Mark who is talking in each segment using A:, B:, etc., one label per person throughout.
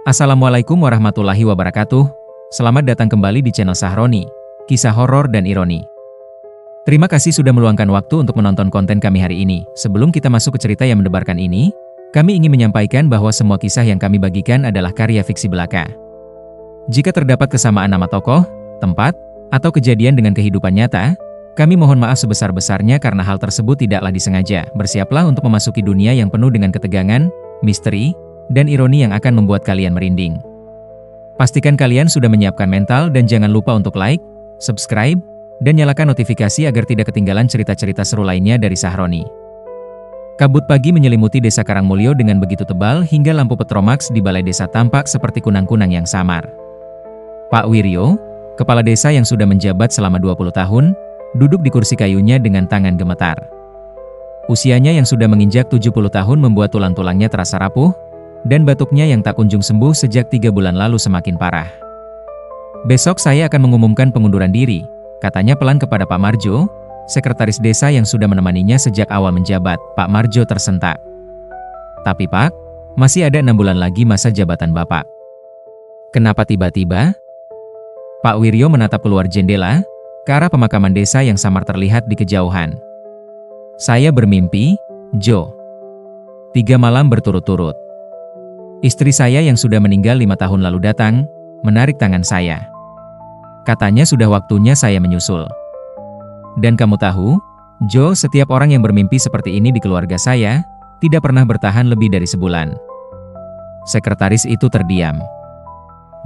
A: Assalamualaikum warahmatullahi wabarakatuh. Selamat datang kembali di channel Sahroni, kisah horor dan ironi. Terima kasih sudah meluangkan waktu untuk menonton konten kami hari ini. Sebelum kita masuk ke cerita yang mendebarkan ini, kami ingin menyampaikan bahwa semua kisah yang kami bagikan adalah karya fiksi belaka. Jika terdapat kesamaan nama tokoh, tempat, atau kejadian dengan kehidupan nyata, kami mohon maaf sebesar-besarnya karena hal tersebut tidaklah disengaja. Bersiaplah untuk memasuki dunia yang penuh dengan ketegangan, misteri, dan ironi yang akan membuat kalian merinding. Pastikan kalian sudah menyiapkan mental dan jangan lupa untuk like, subscribe, dan nyalakan notifikasi agar tidak ketinggalan cerita-cerita seru lainnya dari Sahroni. Kabut pagi menyelimuti desa Karangmulyo dengan begitu tebal hingga lampu petromaks di balai desa tampak seperti kunang-kunang yang samar. Pak Wiryo, kepala desa yang sudah menjabat selama 20 tahun, duduk di kursi kayunya dengan tangan gemetar. Usianya yang sudah menginjak 70 tahun membuat tulang-tulangnya terasa rapuh, dan batuknya yang tak kunjung sembuh sejak 3 bulan lalu semakin parah. "Besok saya akan mengumumkan pengunduran diri," katanya pelan kepada Pak Marjo, sekretaris desa yang sudah menemaninya sejak awal menjabat. Pak Marjo tersentak. "Tapi Pak, masih ada 6 bulan lagi masa jabatan Bapak." "Kenapa tiba-tiba?" Pak Wiryo menatap keluar jendela, ke arah pemakaman desa yang samar terlihat di kejauhan. "Saya bermimpi, Jo. 3 malam berturut-turut. Istri saya yang sudah meninggal 5 tahun lalu datang, menarik tangan saya. Katanya sudah waktunya saya menyusul. Dan kamu tahu, Jo, setiap orang yang bermimpi seperti ini di keluarga saya, tidak pernah bertahan lebih dari sebulan." Sekretaris itu terdiam.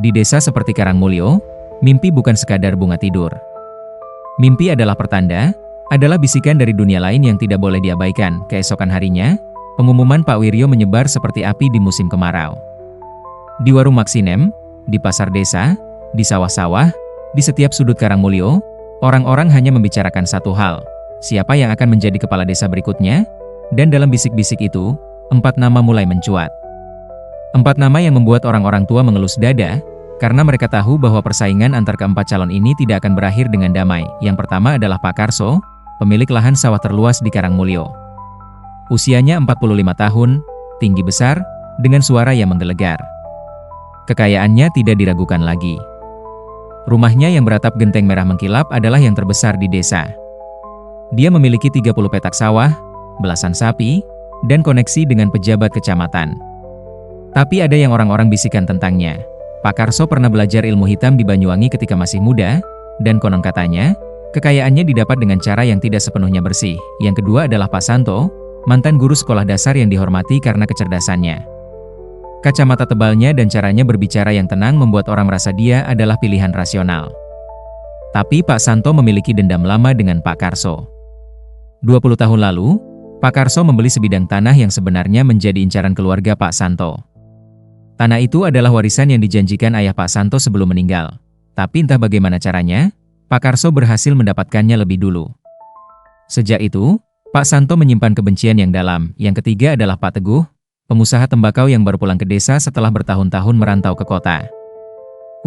A: Di desa seperti Karangmulyo, mimpi bukan sekadar bunga tidur. Mimpi adalah pertanda, adalah bisikan dari dunia lain yang tidak boleh diabaikan. Keesokan harinya, pengumuman Pak Wiryo menyebar seperti api di musim kemarau. Di warung Maksinem, di pasar desa, di sawah-sawah, di setiap sudut Karangmulyo, orang-orang hanya membicarakan satu hal, siapa yang akan menjadi kepala desa berikutnya, dan dalam bisik-bisik itu, 4 nama mulai mencuat. 4 nama yang membuat orang-orang tua mengelus dada, karena mereka tahu bahwa persaingan antar keempat calon ini tidak akan berakhir dengan damai. Yang pertama adalah Pak Karso, pemilik lahan sawah terluas di Karangmulyo. Usianya 45 tahun, tinggi besar, dengan suara yang menggelegar. Kekayaannya tidak diragukan lagi. Rumahnya yang beratap genteng merah mengkilap adalah yang terbesar di desa. Dia memiliki 30 petak sawah, belasan sapi, dan koneksi dengan pejabat kecamatan. Tapi ada yang orang-orang bisikan tentangnya. Pak Karso pernah belajar ilmu hitam di Banyuwangi ketika masih muda, dan konon katanya, kekayaannya didapat dengan cara yang tidak sepenuhnya bersih. Yang kedua adalah Pak Santo, mantan guru sekolah dasar yang dihormati karena kecerdasannya. Kacamata tebalnya dan caranya berbicara yang tenang membuat orang merasa dia adalah pilihan rasional. Tapi Pak Santo memiliki dendam lama dengan Pak Karso. 20 tahun lalu, Pak Karso membeli sebidang tanah yang sebenarnya menjadi incaran keluarga Pak Santo. Tanah itu adalah warisan yang dijanjikan ayah Pak Santo sebelum meninggal. Tapi entah bagaimana caranya, Pak Karso berhasil mendapatkannya lebih dulu. Sejak itu, Pak Santo menyimpan kebencian yang dalam. Yang ketiga adalah Pak Teguh, pengusaha tembakau yang baru pulang ke desa setelah bertahun-tahun merantau ke kota.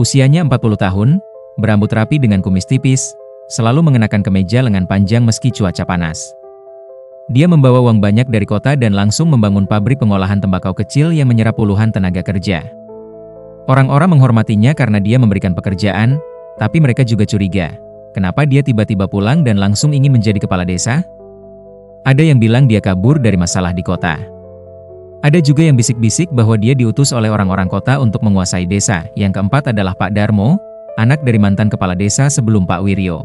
A: Usianya 40 tahun, berambut rapi dengan kumis tipis, selalu mengenakan kemeja lengan panjang meski cuaca panas. Dia membawa uang banyak dari kota dan langsung membangun pabrik pengolahan tembakau kecil yang menyerap puluhan tenaga kerja. Orang-orang menghormatinya karena dia memberikan pekerjaan, tapi mereka juga curiga. Kenapa dia tiba-tiba pulang dan langsung ingin menjadi kepala desa? Ada yang bilang dia kabur dari masalah di kota. Ada juga yang bisik-bisik bahwa dia diutus oleh orang-orang kota untuk menguasai desa. Yang keempat adalah Pak Darmo, anak dari mantan kepala desa sebelum Pak Wiryo.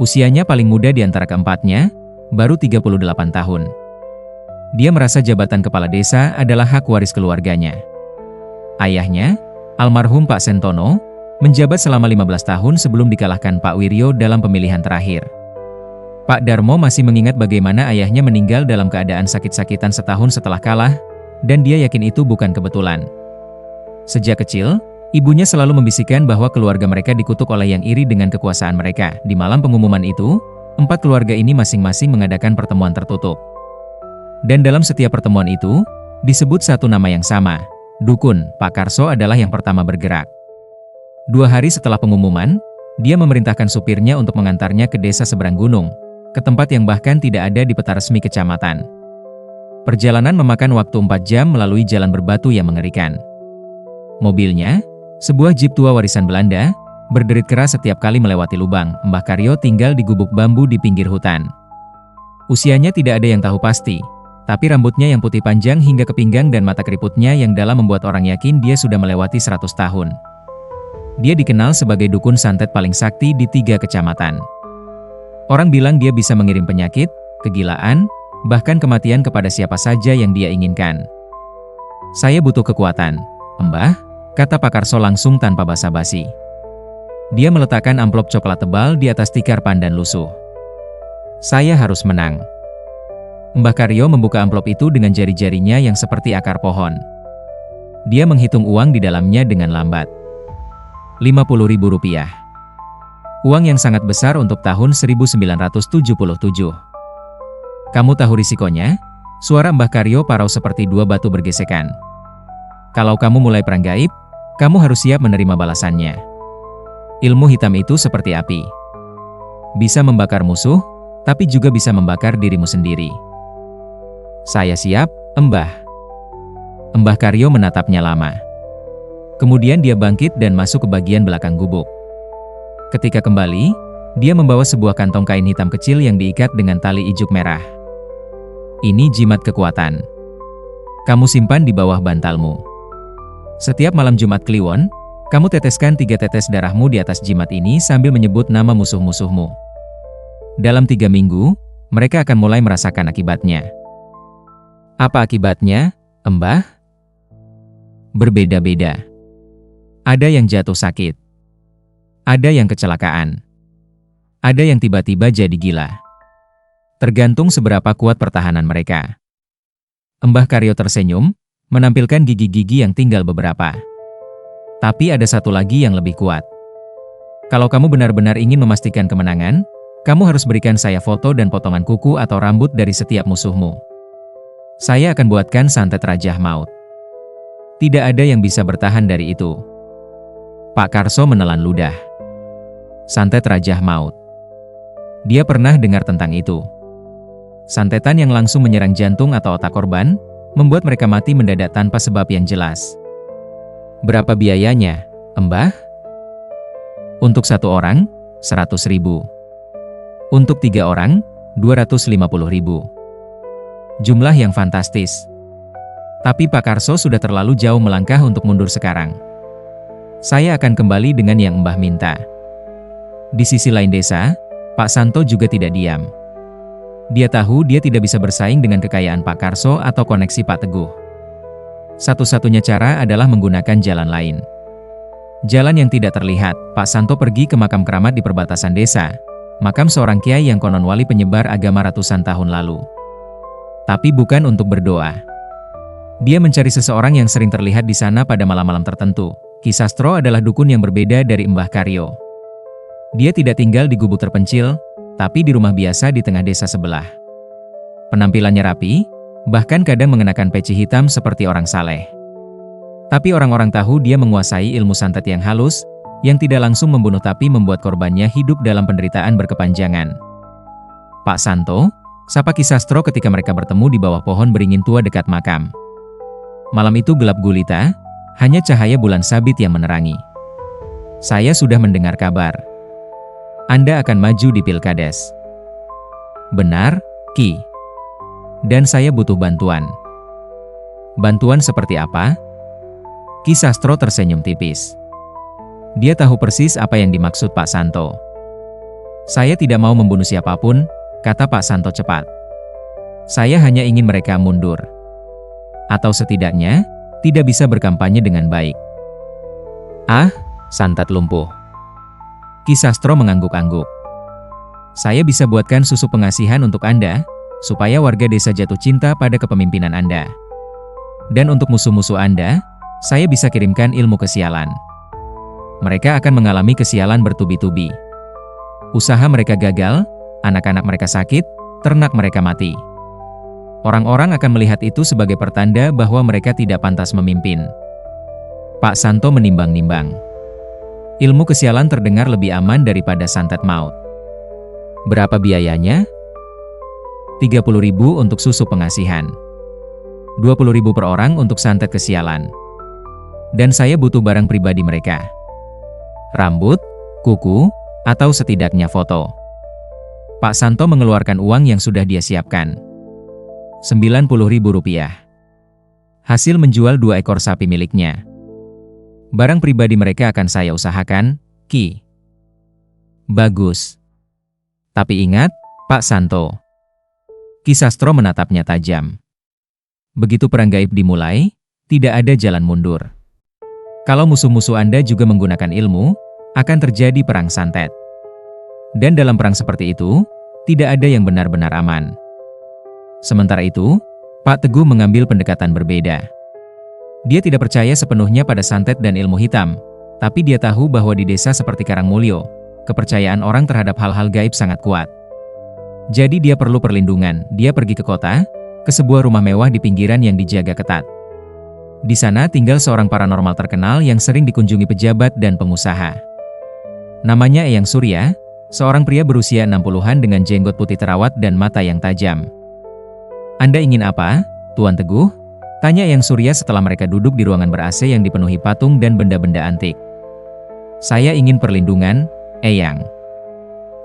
A: Usianya paling muda di antara keempatnya, baru 38 tahun. Dia merasa jabatan kepala desa adalah hak waris keluarganya. Ayahnya, almarhum Pak Sentono, menjabat selama 15 tahun sebelum dikalahkan Pak Wiryo dalam pemilihan terakhir. Pak Darmo masih mengingat bagaimana ayahnya meninggal dalam keadaan sakit-sakitan setahun setelah kalah, dan dia yakin itu bukan kebetulan. Sejak kecil, ibunya selalu membisikkan bahwa keluarga mereka dikutuk oleh yang iri dengan kekuasaan mereka. Di malam pengumuman itu, 4 keluarga ini masing-masing mengadakan pertemuan tertutup. Dan dalam setiap pertemuan itu, disebut satu nama yang sama, Dukun. Pak Karso adalah yang pertama bergerak. 2 hari setelah pengumuman, dia memerintahkan supirnya untuk mengantarnya ke desa seberang gunung, ke tempat yang bahkan tidak ada di peta resmi kecamatan. Perjalanan memakan waktu 4 jam melalui jalan berbatu yang mengerikan. Mobilnya, sebuah jeep tua warisan Belanda, berderit keras setiap kali melewati lubang. Mbah Karyo tinggal di gubuk bambu di pinggir hutan. Usianya tidak ada yang tahu pasti, tapi rambutnya yang putih panjang hingga ke pinggang dan mata keriputnya yang dalam membuat orang yakin dia sudah melewati 100 tahun. Dia dikenal sebagai dukun santet paling sakti di 3 kecamatan. Orang bilang dia bisa mengirim penyakit, kegilaan, bahkan kematian kepada siapa saja yang dia inginkan. "Saya butuh kekuatan, Mbah," kata Pak Karso langsung tanpa basa-basi. Dia meletakkan amplop coklat tebal di atas tikar pandan lusuh. "Saya harus menang." Mbah Karyo membuka amplop itu dengan jari-jarinya yang seperti akar pohon. Dia menghitung uang di dalamnya dengan lambat. 50.000 rupiah. Uang yang sangat besar untuk tahun 1977. "Kamu tahu risikonya?" Suara Mbah Karyo parau seperti 2 batu bergesekan. "Kalau kamu mulai perang gaib, kamu harus siap menerima balasannya. Ilmu hitam itu seperti api. Bisa membakar musuh, tapi juga bisa membakar dirimu sendiri." "Saya siap, Mbah." Mbah Karyo menatapnya lama. Kemudian dia bangkit dan masuk ke bagian belakang gubuk. Ketika kembali, dia membawa sebuah kantong kain hitam kecil yang diikat dengan tali ijuk merah. "Ini jimat kekuatan. Kamu simpan di bawah bantalmu. Setiap malam Jumat Kliwon, kamu teteskan 3 tetes darahmu di atas jimat ini sambil menyebut nama musuh-musuhmu. Dalam 3 minggu, mereka akan mulai merasakan akibatnya." "Apa akibatnya, Mbah?" "Berbeda-beda. Ada yang jatuh sakit. Ada yang kecelakaan. Ada yang tiba-tiba jadi gila. Tergantung seberapa kuat pertahanan mereka." Mbah Karyo tersenyum, menampilkan gigi-gigi yang tinggal beberapa. "Tapi ada satu lagi yang lebih kuat. Kalau kamu benar-benar ingin memastikan kemenangan, kamu harus berikan saya foto dan potongan kuku atau rambut dari setiap musuhmu. Saya akan buatkan santet Rajah Maut. Tidak ada yang bisa bertahan dari itu." Pak Karso menelan ludah. Santet Rajah Maut. Dia pernah dengar tentang itu. Santetan yang langsung menyerang jantung atau otak korban, membuat mereka mati mendadak tanpa sebab yang jelas. "Berapa biayanya, Mbah?" "Untuk 1 orang, 100.000. Untuk 3 orang, 250.000. Jumlah yang fantastis. Tapi Pak Karso sudah terlalu jauh melangkah untuk mundur sekarang. "Saya akan kembali dengan yang Mbah minta." Di sisi lain desa, Pak Santo juga tidak diam. Dia tahu dia tidak bisa bersaing dengan kekayaan Pak Karso atau koneksi Pak Teguh. Satu-satunya cara adalah menggunakan jalan lain. Jalan yang tidak terlihat. Pak Santo pergi ke makam keramat di perbatasan desa, makam seorang kiai yang konon wali penyebar agama ratusan tahun lalu. Tapi bukan untuk berdoa. Dia mencari seseorang yang sering terlihat di sana pada malam-malam tertentu. Ki Sastro adalah dukun yang berbeda dari Mbah Karyo. Dia tidak tinggal di gubuk terpencil, tapi di rumah biasa di tengah desa sebelah. Penampilannya rapi, bahkan kadang mengenakan peci hitam seperti orang saleh. Tapi orang-orang tahu dia menguasai ilmu santet yang halus, yang tidak langsung membunuh tapi membuat korbannya hidup dalam penderitaan berkepanjangan. "Pak Santo," sapa Ki Sastro ketika mereka bertemu di bawah pohon beringin tua dekat makam. Malam itu gelap gulita, hanya cahaya bulan sabit yang menerangi. "Saya sudah mendengar kabar. Anda akan maju di Pilkades." "Benar, Ki. Dan saya butuh bantuan." "Bantuan seperti apa?" Ki Sastro tersenyum tipis. Dia tahu persis apa yang dimaksud Pak Santo. "Saya tidak mau membunuh siapapun," kata Pak Santo cepat. "Saya hanya ingin mereka mundur. Atau setidaknya, tidak bisa berkampanye dengan baik." "Ah, santet lumpuh." Ki Sastro mengangguk-angguk. "Saya bisa buatkan susu pengasihan untuk Anda, supaya warga desa jatuh cinta pada kepemimpinan Anda. Dan untuk musuh-musuh Anda, saya bisa kirimkan ilmu kesialan. Mereka akan mengalami kesialan bertubi-tubi. Usaha mereka gagal, anak-anak mereka sakit, ternak mereka mati. Orang-orang akan melihat itu sebagai pertanda bahwa mereka tidak pantas memimpin." Pak Santo menimbang-nimbang. Ilmu kesialan terdengar lebih aman daripada santet maut. "Berapa biayanya?" 30.000 untuk susu pengasihan. 20.000 per orang untuk santet kesialan. Dan saya butuh barang pribadi mereka. Rambut, kuku, atau setidaknya foto. Pak Santo mengeluarkan uang yang sudah dia siapkan. Rp90.000. Hasil menjual 2 ekor sapi miliknya. Barang pribadi mereka akan saya usahakan, Ki. Bagus. Tapi ingat, Pak Santo. Ki Sastro menatapnya tajam. Begitu perang gaib dimulai, tidak ada jalan mundur. Kalau musuh-musuh Anda juga menggunakan ilmu, akan terjadi perang santet. Dan dalam perang seperti itu, tidak ada yang benar-benar aman. Sementara itu, Pak Teguh mengambil pendekatan berbeda. Dia tidak percaya sepenuhnya pada santet dan ilmu hitam, tapi dia tahu bahwa di desa seperti Karangmulyo, kepercayaan orang terhadap hal-hal gaib sangat kuat. Jadi dia perlu perlindungan. Dia pergi ke kota, ke sebuah rumah mewah di pinggiran yang dijaga ketat. Di sana tinggal seorang paranormal terkenal yang sering dikunjungi pejabat dan pengusaha. Namanya Eyang Surya, seorang pria berusia 60-an dengan jenggot putih terawat dan mata yang tajam. Anda ingin apa, Tuan Teguh? Tanya Eyang Surya setelah mereka duduk di ruangan ber-AC yang dipenuhi patung dan benda-benda antik. Saya ingin perlindungan, Eyang.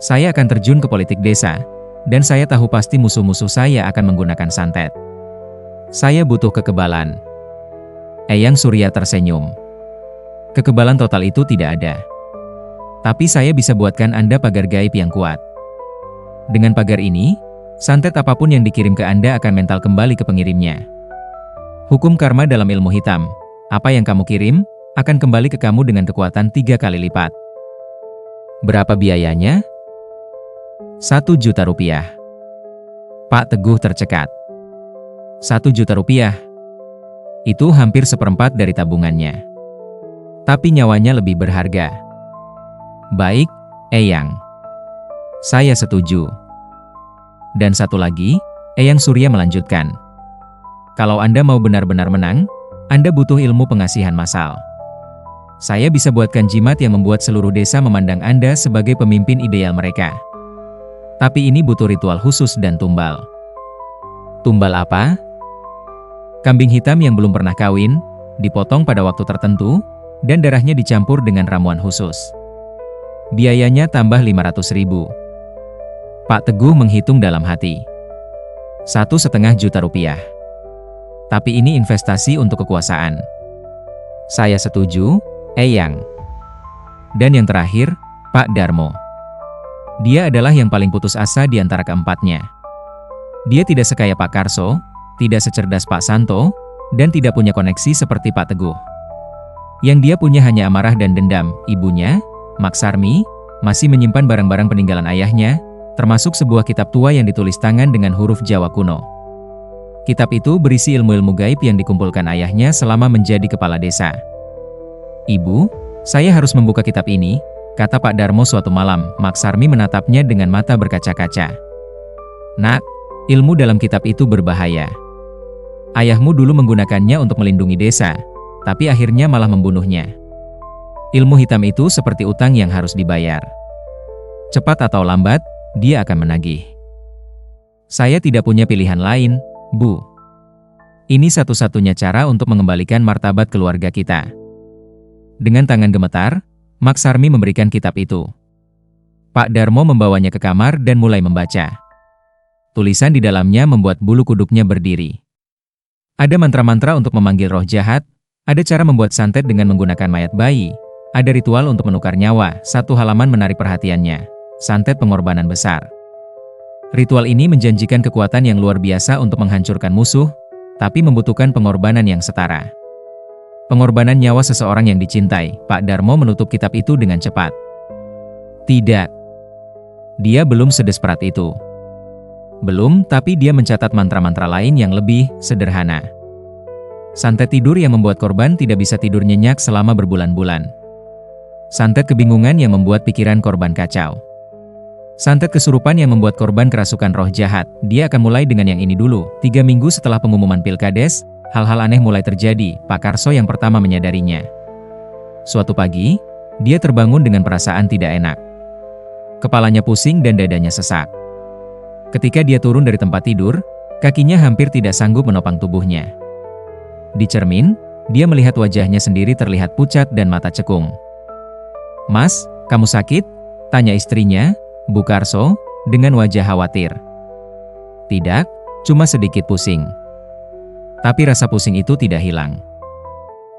A: Saya akan terjun ke politik desa, dan saya tahu pasti musuh-musuh saya akan menggunakan santet. Saya butuh kekebalan. Eyang Surya tersenyum. Kekebalan total itu tidak ada. Tapi saya bisa buatkan Anda pagar gaib yang kuat. Dengan pagar ini, santet apapun yang dikirim ke Anda akan mental kembali ke pengirimnya. Hukum karma dalam ilmu hitam, apa yang kamu kirim, akan kembali ke kamu dengan kekuatan 3 kali lipat. Berapa biayanya? Rp1.000.000. Pak Teguh tercekat. Rp1.000.000. Itu hampir seperempat dari tabungannya. Tapi nyawanya lebih berharga. Baik, Eyang. Saya setuju. Dan satu lagi, Eyang Surya melanjutkan. Kalau Anda mau benar-benar menang, Anda butuh ilmu pengasihan massal. Saya bisa buatkan jimat yang membuat seluruh desa memandang Anda sebagai pemimpin ideal mereka. Tapi ini butuh ritual khusus dan tumbal. Tumbal apa? Kambing hitam yang belum pernah kawin, dipotong pada waktu tertentu, dan darahnya dicampur dengan ramuan khusus. Biayanya tambah Rp500.000. Pak Teguh menghitung dalam hati. Rp1,5 juta. Tapi ini investasi untuk kekuasaan. Saya setuju, Eyang. Dan yang terakhir, Pak Darmo. Dia adalah yang paling putus asa di antara keempatnya. Dia tidak sekaya Pak Karso, tidak secerdas Pak Santo, dan tidak punya koneksi seperti Pak Teguh. Yang dia punya hanya amarah dan dendam. Ibunya, Maksarmi, masih menyimpan barang-barang peninggalan ayahnya, termasuk sebuah kitab tua yang ditulis tangan dengan huruf Jawa kuno. Kitab itu berisi ilmu-ilmu gaib yang dikumpulkan ayahnya selama menjadi kepala desa. Ibu, saya harus membuka kitab ini, kata Pak Darmo suatu malam. Maksarmi menatapnya dengan mata berkaca-kaca. Nak, ilmu dalam kitab itu berbahaya. Ayahmu dulu menggunakannya untuk melindungi desa, tapi akhirnya malah membunuhnya. Ilmu hitam itu seperti utang yang harus dibayar. Cepat atau lambat, dia akan menagih. Saya tidak punya pilihan lain, Bu. Ini satu-satunya cara untuk mengembalikan martabat keluarga kita. Dengan tangan gemetar, Maksarmi memberikan kitab itu. Pak Darmo membawanya ke kamar dan mulai membaca. Tulisan di dalamnya membuat bulu kuduknya berdiri. Ada mantra-mantra untuk memanggil roh jahat, ada cara membuat santet dengan menggunakan mayat bayi, ada ritual untuk menukar nyawa. Satu halaman menarik perhatiannya, santet pengorbanan besar. Ritual ini menjanjikan kekuatan yang luar biasa untuk menghancurkan musuh, tapi membutuhkan pengorbanan yang setara. Pengorbanan nyawa seseorang yang dicintai. Pak Darmo menutup kitab itu dengan cepat. Tidak. Dia belum sedesperat itu. Belum, tapi dia mencatat mantra-mantra lain yang lebih sederhana. Santet tidur yang membuat korban tidak bisa tidur nyenyak selama berbulan-bulan. Santet kebingungan yang membuat pikiran korban kacau. Santet kesurupan yang membuat korban kerasukan roh jahat. Dia akan mulai dengan yang ini dulu. 3 minggu setelah pengumuman Pilkades, hal-hal aneh mulai terjadi. Pak Karso yang pertama menyadarinya. Suatu pagi, dia terbangun dengan perasaan tidak enak. Kepalanya pusing dan dadanya sesak. Ketika dia turun dari tempat tidur, kakinya hampir tidak sanggup menopang tubuhnya. Di cermin, dia melihat wajahnya sendiri terlihat pucat dan mata cekung. "Mas, kamu sakit?" tanya istrinya, Bu Karso, dengan wajah khawatir. "Tidak, cuma sedikit pusing." Tapi rasa pusing itu tidak hilang.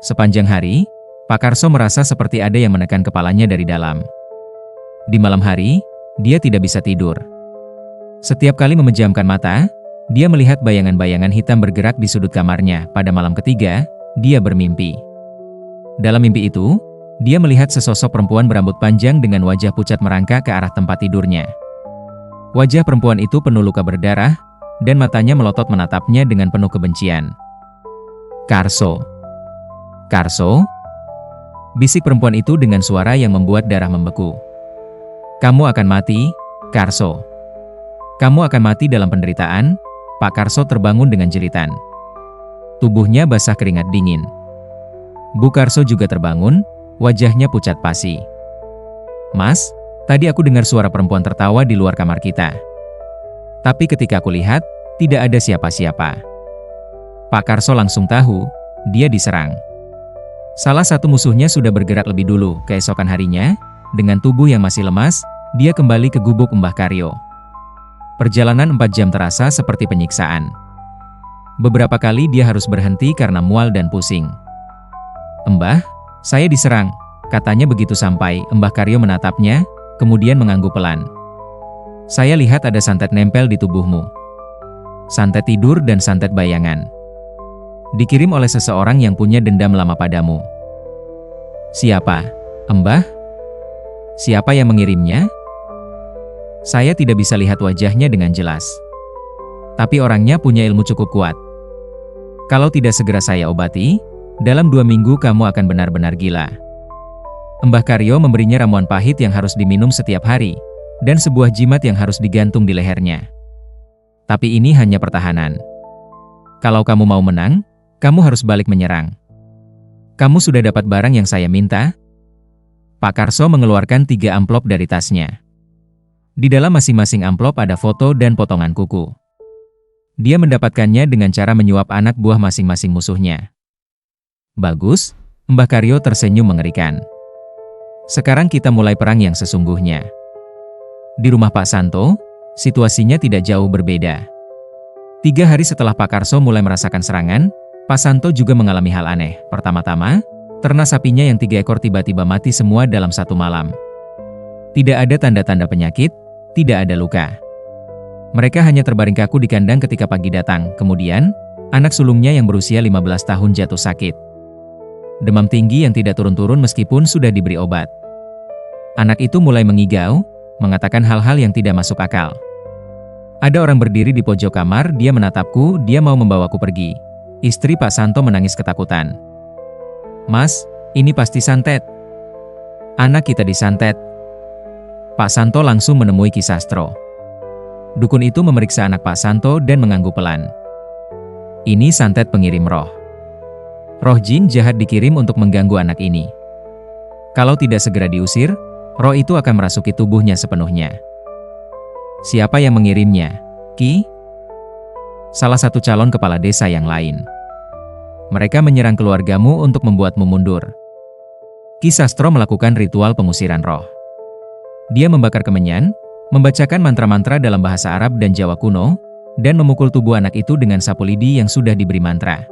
A: Sepanjang hari, Pak Karso merasa seperti ada yang menekan kepalanya dari dalam. Di malam hari, dia tidak bisa tidur. Setiap kali memejamkan mata, dia melihat bayangan-bayangan hitam bergerak di sudut kamarnya. Pada malam ketiga, dia bermimpi. Dalam mimpi itu, dia melihat sesosok perempuan berambut panjang dengan wajah pucat merangkak ke arah tempat tidurnya. Wajah perempuan itu penuh luka berdarah, dan matanya melotot menatapnya dengan penuh kebencian. "Karso. Karso?" bisik perempuan itu dengan suara yang membuat darah membeku. "Kamu akan mati, Karso. Kamu akan mati dalam penderitaan." Pak Karso terbangun dengan jeritan. Tubuhnya basah keringat dingin. Bu Karso juga terbangun, wajahnya pucat pasi. "Mas, tadi aku dengar suara perempuan tertawa di luar kamar kita. Tapi ketika aku lihat, tidak ada siapa-siapa." Pak Karso langsung tahu, dia diserang. Salah satu musuhnya sudah bergerak lebih dulu. Keesokan harinya, dengan tubuh yang masih lemas, dia kembali ke gubuk Mbah Karyo. Perjalanan 4 jam terasa seperti penyiksaan. Beberapa kali dia harus berhenti karena mual dan pusing. "Mbah, saya diserang," katanya begitu sampai. Mbah Karyo menatapnya, kemudian mengangguk pelan. "Saya lihat ada santet nempel di tubuhmu. Santet tidur dan santet bayangan. Dikirim oleh seseorang yang punya dendam lama padamu." "Siapa, Mbah? Siapa yang mengirimnya?" "Saya tidak bisa lihat wajahnya dengan jelas. Tapi orangnya punya ilmu cukup kuat. Kalau tidak segera saya obati, dalam 2 minggu kamu akan benar-benar gila." Mbah Karyo memberinya ramuan pahit yang harus diminum setiap hari, dan sebuah jimat yang harus digantung di lehernya. "Tapi ini hanya pertahanan. Kalau kamu mau menang, kamu harus balik menyerang. Kamu sudah dapat barang yang saya minta?" Pak Karso mengeluarkan 3 amplop dari tasnya. Di dalam masing-masing amplop ada foto dan potongan kuku. Dia mendapatkannya dengan cara menyuap anak buah masing-masing musuhnya. "Bagus," Mbah Karyo tersenyum mengerikan. "Sekarang kita mulai perang yang sesungguhnya." Di rumah Pak Santo, situasinya tidak jauh berbeda. 3 hari setelah Pak Karso mulai merasakan serangan, Pak Santo juga mengalami hal aneh. Pertama-tama, ternak sapinya yang 3 ekor tiba-tiba mati semua dalam 1 malam. Tidak ada tanda-tanda penyakit, tidak ada luka. Mereka hanya terbaring kaku di kandang ketika pagi datang. Kemudian, anak sulungnya yang berusia 15 tahun jatuh sakit. Demam tinggi yang tidak turun-turun meskipun sudah diberi obat. Anak itu mulai mengigau, mengatakan hal-hal yang tidak masuk akal. "Ada orang berdiri di pojok kamar, dia menatapku, dia mau membawaku pergi." Istri Pak Santo menangis ketakutan. "Mas, ini pasti santet. Anak kita disantet." Pak Santo langsung menemui Ki Sastro. Dukun itu memeriksa anak Pak Santo dan mengangguk pelan. "Ini santet pengirim roh. Roh jin jahat dikirim untuk mengganggu anak ini. Kalau tidak segera diusir, roh itu akan merasuki tubuhnya sepenuhnya." "Siapa yang mengirimnya, Ki?" "Salah satu calon kepala desa yang lain. Mereka menyerang keluargamu untuk membuatmu mundur." Ki Sastro melakukan ritual pengusiran roh. Dia membakar kemenyan, membacakan mantra-mantra dalam bahasa Arab dan Jawa kuno, dan memukul tubuh anak itu dengan sapu lidi yang sudah diberi mantra.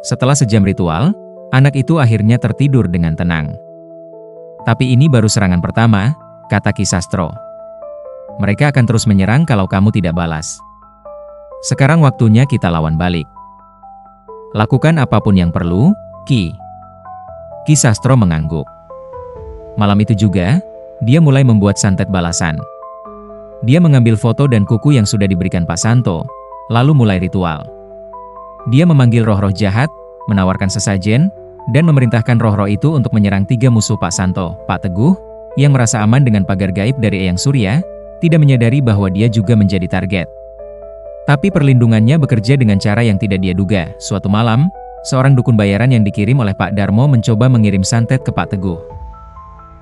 A: Setelah sejam ritual, anak itu akhirnya tertidur dengan tenang. "Tapi ini baru serangan pertama," kata Ki Sastro. "Mereka akan terus menyerang kalau kamu tidak balas. Sekarang waktunya kita lawan balik. Lakukan apapun yang perlu, Ki." Ki Sastro mengangguk. Malam itu juga, dia mulai membuat santet balasan. Dia mengambil foto dan kuku yang sudah diberikan Pak Santo, lalu mulai ritual. Dia memanggil roh-roh jahat, menawarkan sesajen, dan memerintahkan roh-roh itu untuk menyerang 3 musuh Pak Santo. Pak Teguh, yang merasa aman dengan pagar gaib dari Eyang Surya, tidak menyadari bahwa dia juga menjadi target. Tapi perlindungannya bekerja dengan cara yang tidak dia duga. Suatu malam, seorang dukun bayaran yang dikirim oleh Pak Darmo mencoba mengirim santet ke Pak Teguh.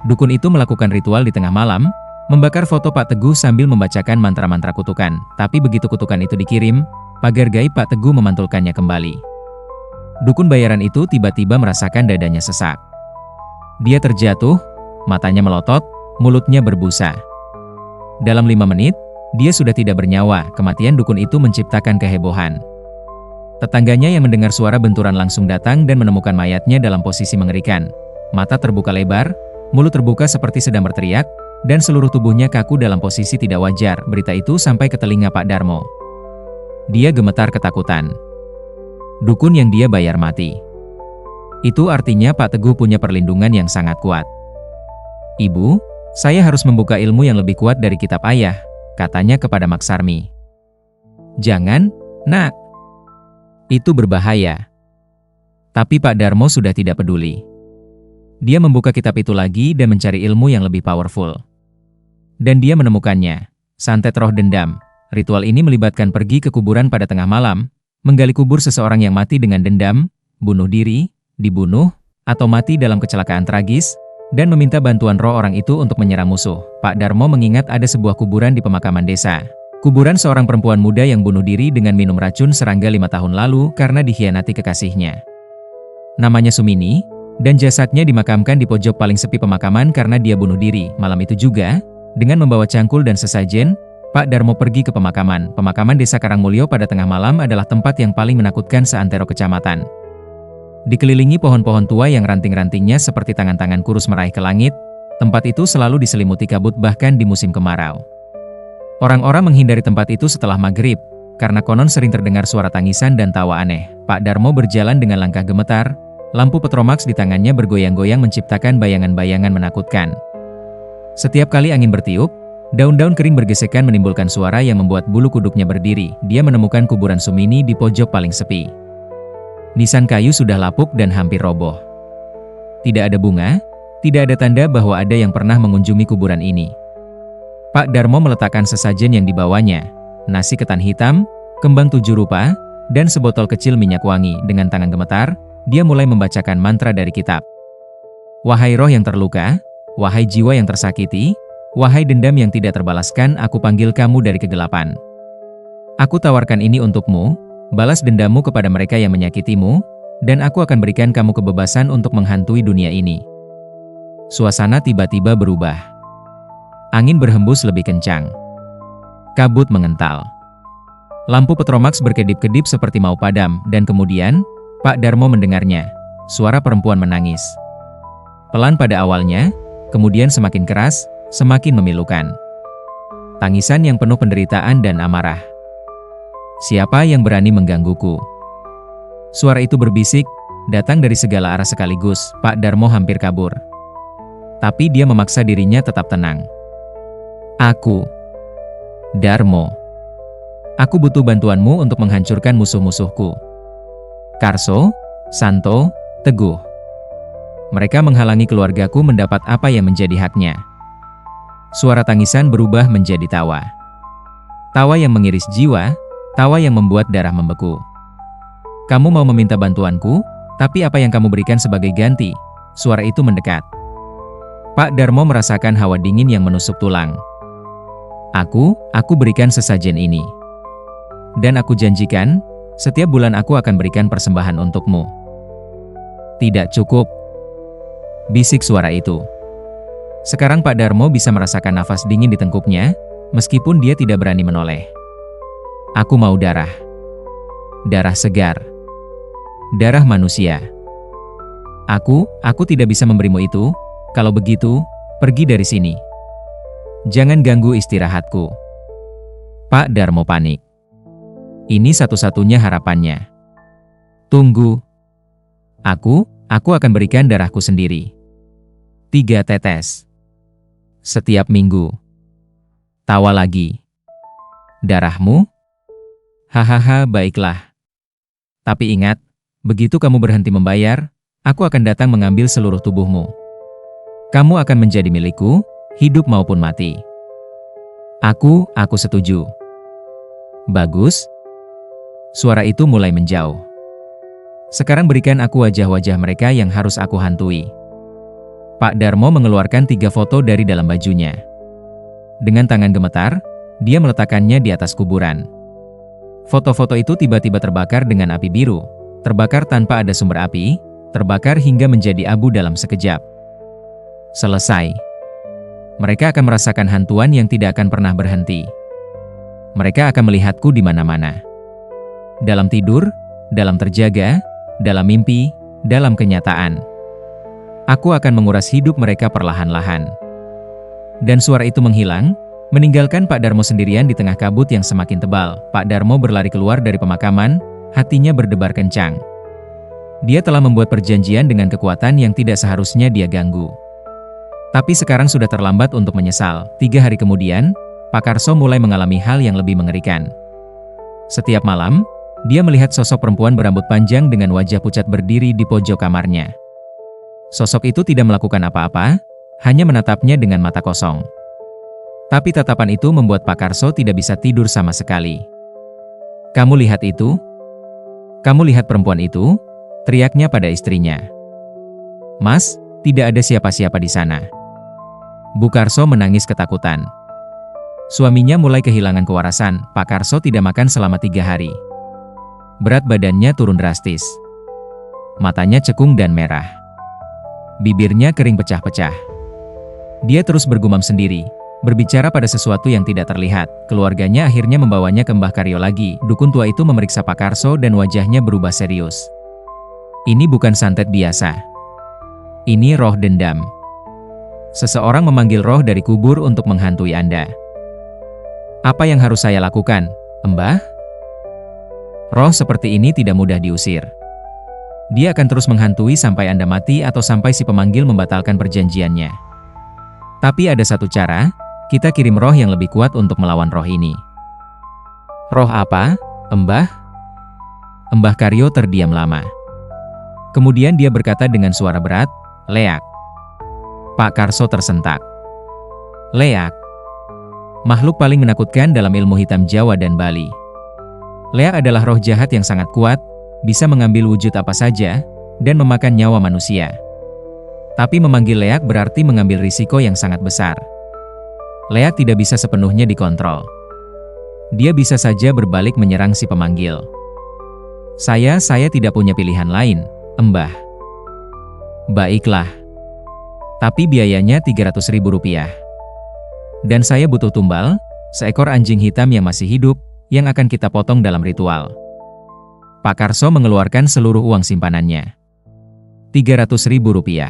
A: Dukun itu melakukan ritual di tengah malam, membakar foto Pak Teguh sambil membacakan mantra-mantra kutukan. Tapi begitu kutukan itu dikirim, pagar gaib Pak Teguh memantulkannya kembali. Dukun bayaran itu tiba-tiba merasakan dadanya sesak. Dia terjatuh, matanya melotot, mulutnya berbusa. Dalam 5 menit, dia sudah tidak bernyawa. Kematian dukun itu menciptakan kehebohan. Tetangganya yang mendengar suara benturan langsung datang dan menemukan mayatnya dalam posisi mengerikan. Mata terbuka lebar, mulut terbuka seperti sedang berteriak, dan seluruh tubuhnya kaku dalam posisi tidak wajar. Berita itu sampai ke telinga Pak Darmo. Dia gemetar ketakutan. Dukun yang dia bayar mati. Itu artinya Pak Teguh punya perlindungan yang sangat kuat. "Ibu, saya harus membuka ilmu yang lebih kuat dari kitab ayah," katanya kepada Maksarmi. "Jangan, Nak. Itu berbahaya." Tapi Pak Darmo sudah tidak peduli. Dia membuka kitab itu lagi dan mencari ilmu yang lebih powerful. Dan dia menemukannya. Santet roh dendam. Ritual ini melibatkan pergi ke kuburan pada tengah malam, menggali kubur seseorang yang mati dengan dendam, bunuh diri, dibunuh, atau mati dalam kecelakaan tragis, dan meminta bantuan roh orang itu untuk menyerang musuh. Pak Darmo mengingat ada sebuah kuburan di pemakaman desa. Kuburan seorang perempuan muda yang bunuh diri dengan minum racun serangga 5 tahun lalu karena dikhianati kekasihnya. Namanya Sumini, dan jasadnya dimakamkan di pojok paling sepi pemakaman karena dia bunuh diri. Malam itu juga, dengan membawa cangkul dan sesajen, Pak Darmo pergi ke pemakaman. Pemakaman desa Karangmulyo pada tengah malam adalah tempat yang paling menakutkan seantero kecamatan. Dikelilingi pohon-pohon tua yang ranting-rantingnya seperti tangan-tangan kurus meraih ke langit, tempat itu selalu diselimuti kabut bahkan di musim kemarau. Orang-orang menghindari tempat itu setelah maghrib, karena konon sering terdengar suara tangisan dan tawa aneh. Pak Darmo berjalan dengan langkah gemetar, lampu petromax di tangannya bergoyang-goyang menciptakan bayangan-bayangan menakutkan. Setiap kali angin bertiup, daun-daun kering bergesekan menimbulkan suara yang membuat bulu kuduknya berdiri. Dia menemukan kuburan Sumini di pojok paling sepi. Nisan kayu sudah lapuk dan hampir roboh. Tidak ada bunga, tidak ada tanda bahwa ada yang pernah mengunjungi kuburan ini. Pak Darmo meletakkan sesajen yang dibawanya, nasi ketan hitam, kembang 7 rupa, dan sebotol kecil minyak wangi. Dengan tangan gemetar, dia mulai membacakan mantra dari kitab. "Wahai roh yang terluka, wahai jiwa yang tersakiti, wahai dendam yang tidak terbalaskan, aku panggil kamu dari kegelapan. Aku tawarkan ini untukmu, balas dendammu kepada mereka yang menyakitimu, dan aku akan berikan kamu kebebasan untuk menghantui dunia ini." Suasana tiba-tiba berubah. Angin berhembus lebih kencang. Kabut mengental. Lampu petromax berkedip-kedip seperti mau padam, dan kemudian, Pak Darmo mendengarnya. Suara perempuan menangis. Pelan pada awalnya, kemudian semakin keras, semakin memilukan. Tangisan yang penuh penderitaan dan amarah. "Siapa yang berani menggangguku?" Suara itu berbisik, datang dari segala arah sekaligus. Pak Darmo hampir kabur. Tapi dia memaksa dirinya tetap tenang. "Aku, Darmo. Aku butuh bantuanmu untuk menghancurkan musuh-musuhku. Karso, Santo, Teguh. Mereka menghalangi keluargaku mendapat apa yang menjadi haknya." Suara tangisan berubah menjadi tawa. Tawa yang mengiris jiwa, tawa yang membuat darah membeku. "Kamu mau meminta bantuanku, tapi apa yang kamu berikan sebagai ganti?" Suara itu mendekat. Pak Darmo merasakan hawa dingin yang menusuk tulang. Aku berikan sesajen ini. Dan aku janjikan, setiap bulan aku akan berikan persembahan untukmu." "Tidak cukup," bisik suara itu. Sekarang Pak Darmo bisa merasakan nafas dingin di tengkuknya, meskipun dia tidak berani menoleh. "Aku mau darah. Darah segar. Darah manusia. Aku tidak bisa memberimu itu. Kalau begitu, pergi dari sini. Jangan ganggu istirahatku." Pak Darmo panik. Ini satu-satunya harapannya. "Tunggu. Aku akan berikan darahku sendiri. 3 tetes. Setiap minggu." Tawa lagi. "Darahmu? Hahaha, baiklah. Tapi ingat, begitu kamu berhenti membayar, aku akan datang mengambil seluruh tubuhmu. Kamu akan menjadi milikku, hidup maupun mati." Aku setuju." "Bagus." Suara itu mulai menjauh. "Sekarang berikan aku wajah-wajah mereka yang harus aku hantui." Pak Darmo mengeluarkan 3 foto dari dalam bajunya. Dengan tangan gemetar, dia meletakkannya di atas kuburan. Foto-foto itu tiba-tiba terbakar dengan api biru, terbakar tanpa ada sumber api, terbakar hingga menjadi abu dalam sekejap. Selesai. Mereka akan merasakan hantuan yang tidak akan pernah berhenti. Mereka akan melihatku di mana-mana. Dalam tidur, dalam terjaga, dalam mimpi, dalam kenyataan. Aku akan menguras hidup mereka perlahan-lahan. Dan suara itu menghilang, meninggalkan Pak Darmo sendirian di tengah kabut yang semakin tebal. Pak Darmo berlari keluar dari pemakaman, hatinya berdebar kencang. Dia telah membuat perjanjian dengan kekuatan yang tidak seharusnya dia ganggu. Tapi sekarang sudah terlambat untuk menyesal. 3 hari kemudian, Pak Karso mulai mengalami hal yang lebih mengerikan. Setiap malam, dia melihat sosok perempuan berambut panjang dengan wajah pucat berdiri di pojok kamarnya. Sosok itu tidak melakukan apa-apa, hanya menatapnya dengan mata kosong. Tapi tatapan itu membuat Pak Karso tidak bisa tidur sama sekali. "Kamu lihat itu? Kamu lihat perempuan itu?" teriaknya pada istrinya. "Mas, tidak ada siapa-siapa di sana." Bu Karso menangis ketakutan. Suaminya mulai kehilangan kewarasan. Pak Karso tidak makan selama 3 hari. Berat badannya turun drastis. Matanya cekung dan merah. Bibirnya kering pecah-pecah. Dia terus bergumam sendiri, berbicara pada sesuatu yang tidak terlihat. Keluarganya akhirnya membawanya ke Mbah Karyo lagi. Dukun tua itu memeriksa Pak Karso dan wajahnya berubah serius. "Ini bukan santet biasa. Ini roh dendam. Seseorang memanggil roh dari kubur untuk menghantui Anda." "Apa yang harus saya lakukan, Mbah?" "Roh seperti ini tidak mudah diusir. Dia akan terus menghantui sampai Anda mati atau sampai si pemanggil membatalkan perjanjiannya. Tapi ada satu cara, kita kirim roh yang lebih kuat untuk melawan roh ini." "Roh apa, Mbah?" Mbah Karyo terdiam lama. Kemudian dia berkata dengan suara berat, "Leak." Pak Karso tersentak. Leak. Makhluk paling menakutkan dalam ilmu hitam Jawa dan Bali. Leak adalah roh jahat yang sangat kuat, bisa mengambil wujud apa saja, dan memakan nyawa manusia. Tapi memanggil leak berarti mengambil risiko yang sangat besar. Leak tidak bisa sepenuhnya dikontrol. Dia bisa saja berbalik menyerang si pemanggil. Saya tidak punya pilihan lain, Mbah." "Baiklah. Tapi biayanya Rp300.000. Dan saya butuh tumbal, seekor anjing hitam yang masih hidup, yang akan kita potong dalam ritual." Pak Karso mengeluarkan seluruh uang simpanannya. Rp300.000.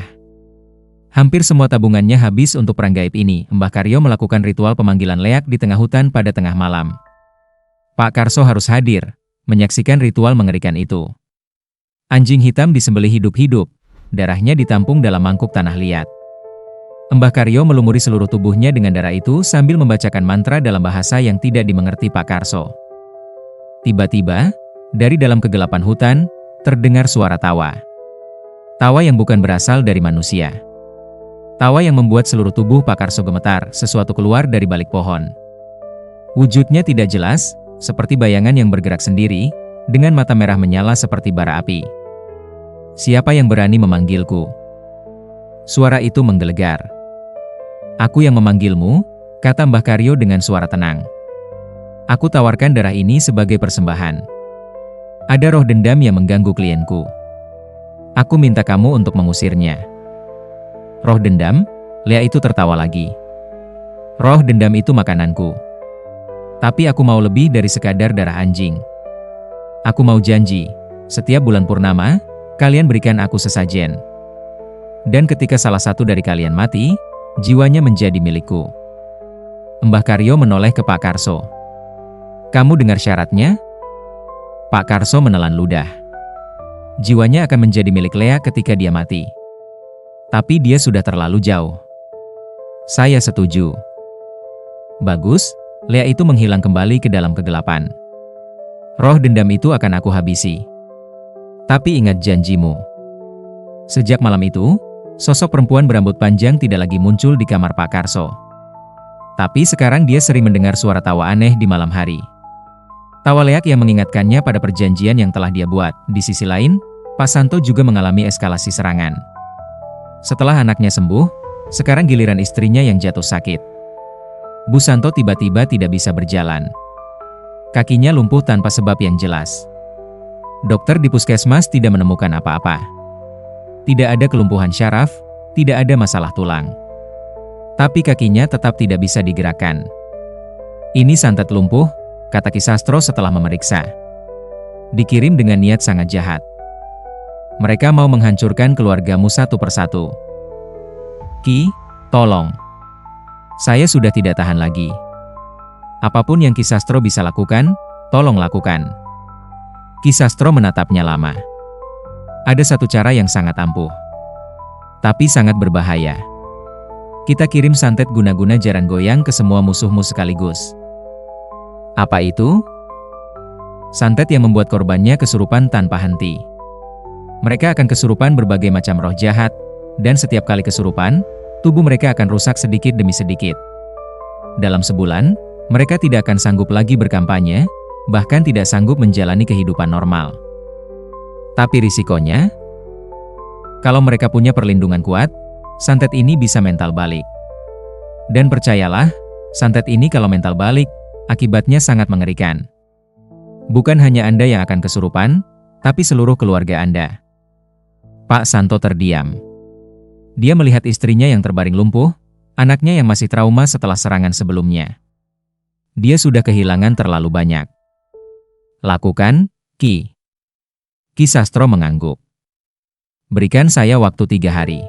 A: Hampir semua tabungannya habis untuk perang gaib ini. Mbah Karyo melakukan ritual pemanggilan leak di tengah hutan pada tengah malam. Pak Karso harus hadir, menyaksikan ritual mengerikan itu. Anjing hitam disembelih hidup-hidup, darahnya ditampung dalam mangkuk tanah liat. Mbah Karyo melumuri seluruh tubuhnya dengan darah itu sambil membacakan mantra dalam bahasa yang tidak dimengerti Pak Karso. Tiba-tiba, dari dalam kegelapan hutan, terdengar suara tawa. Tawa yang bukan berasal dari manusia. Tawa yang membuat seluruh tubuh Pak Karso gemetar. Sesuatu keluar dari balik pohon. Wujudnya tidak jelas, seperti bayangan yang bergerak sendiri, dengan mata merah menyala seperti bara api. "Siapa yang berani memanggilku?" Suara itu menggelegar. "Aku yang memanggilmu," kata Mbah Karyo dengan suara tenang. "Aku tawarkan darah ini sebagai persembahan. Ada roh dendam yang mengganggu klienku. Aku minta kamu untuk mengusirnya." "Roh dendam?" Lea itu tertawa lagi. "Roh dendam itu makananku. Tapi aku mau lebih dari sekadar darah anjing. Aku mau janji, setiap bulan purnama, kalian berikan aku sesajen. Dan ketika salah satu dari kalian mati, jiwanya menjadi milikku." Mbah Karyo menoleh ke Pak Karso. "Kamu dengar syaratnya?" Pak Karso menelan ludah. Jiwanya akan menjadi milik Lea ketika dia mati. Tapi dia sudah terlalu jauh. "Saya setuju." "Bagus." Lea itu menghilang kembali ke dalam kegelapan. "Roh dendam itu akan aku habisi. Tapi ingat janjimu." Sejak malam itu, sosok perempuan berambut panjang tidak lagi muncul di kamar Pak Karso. Tapi sekarang dia sering mendengar suara tawa aneh di malam hari. Tawa leak yang mengingatkannya pada perjanjian yang telah dia buat. Di sisi lain, Pak Santo juga mengalami eskalasi serangan. Setelah anaknya sembuh, sekarang giliran istrinya yang jatuh sakit. Bu Santo tiba-tiba tidak bisa berjalan. Kakinya lumpuh tanpa sebab yang jelas. Dokter di puskesmas tidak menemukan apa-apa. Tidak ada kelumpuhan syaraf, tidak ada masalah tulang. Tapi kakinya tetap tidak bisa digerakkan. Ini santet lumpuh, kata Ki Sastro setelah memeriksa. Dikirim dengan niat sangat jahat. Mereka mau menghancurkan keluargamu satu persatu. Ki, tolong. Saya sudah tidak tahan lagi. Apapun yang Ki Sastro bisa lakukan, tolong lakukan. Ki Sastro menatapnya lama. Ada satu cara yang sangat ampuh, tapi sangat berbahaya. Kita kirim santet guna-guna jaran goyang ke semua musuhmu sekaligus. Apa itu? Santet yang membuat korbannya kesurupan tanpa henti. Mereka akan kesurupan berbagai macam roh jahat, dan setiap kali kesurupan, tubuh mereka akan rusak sedikit demi sedikit. Dalam sebulan, mereka tidak akan sanggup lagi berkampanye, bahkan tidak sanggup menjalani kehidupan normal. Tapi risikonya, kalau mereka punya perlindungan kuat, santet ini bisa mental balik. Dan percayalah, santet ini kalau mental balik, akibatnya sangat mengerikan. Bukan hanya Anda yang akan kesurupan, tapi seluruh keluarga Anda. Pak Santo terdiam. Dia melihat istrinya yang terbaring lumpuh, anaknya yang masih trauma setelah serangan sebelumnya. Dia sudah kehilangan terlalu banyak. Lakukan, Ki. Ki Sastro mengangguk. Berikan saya waktu 3 hari.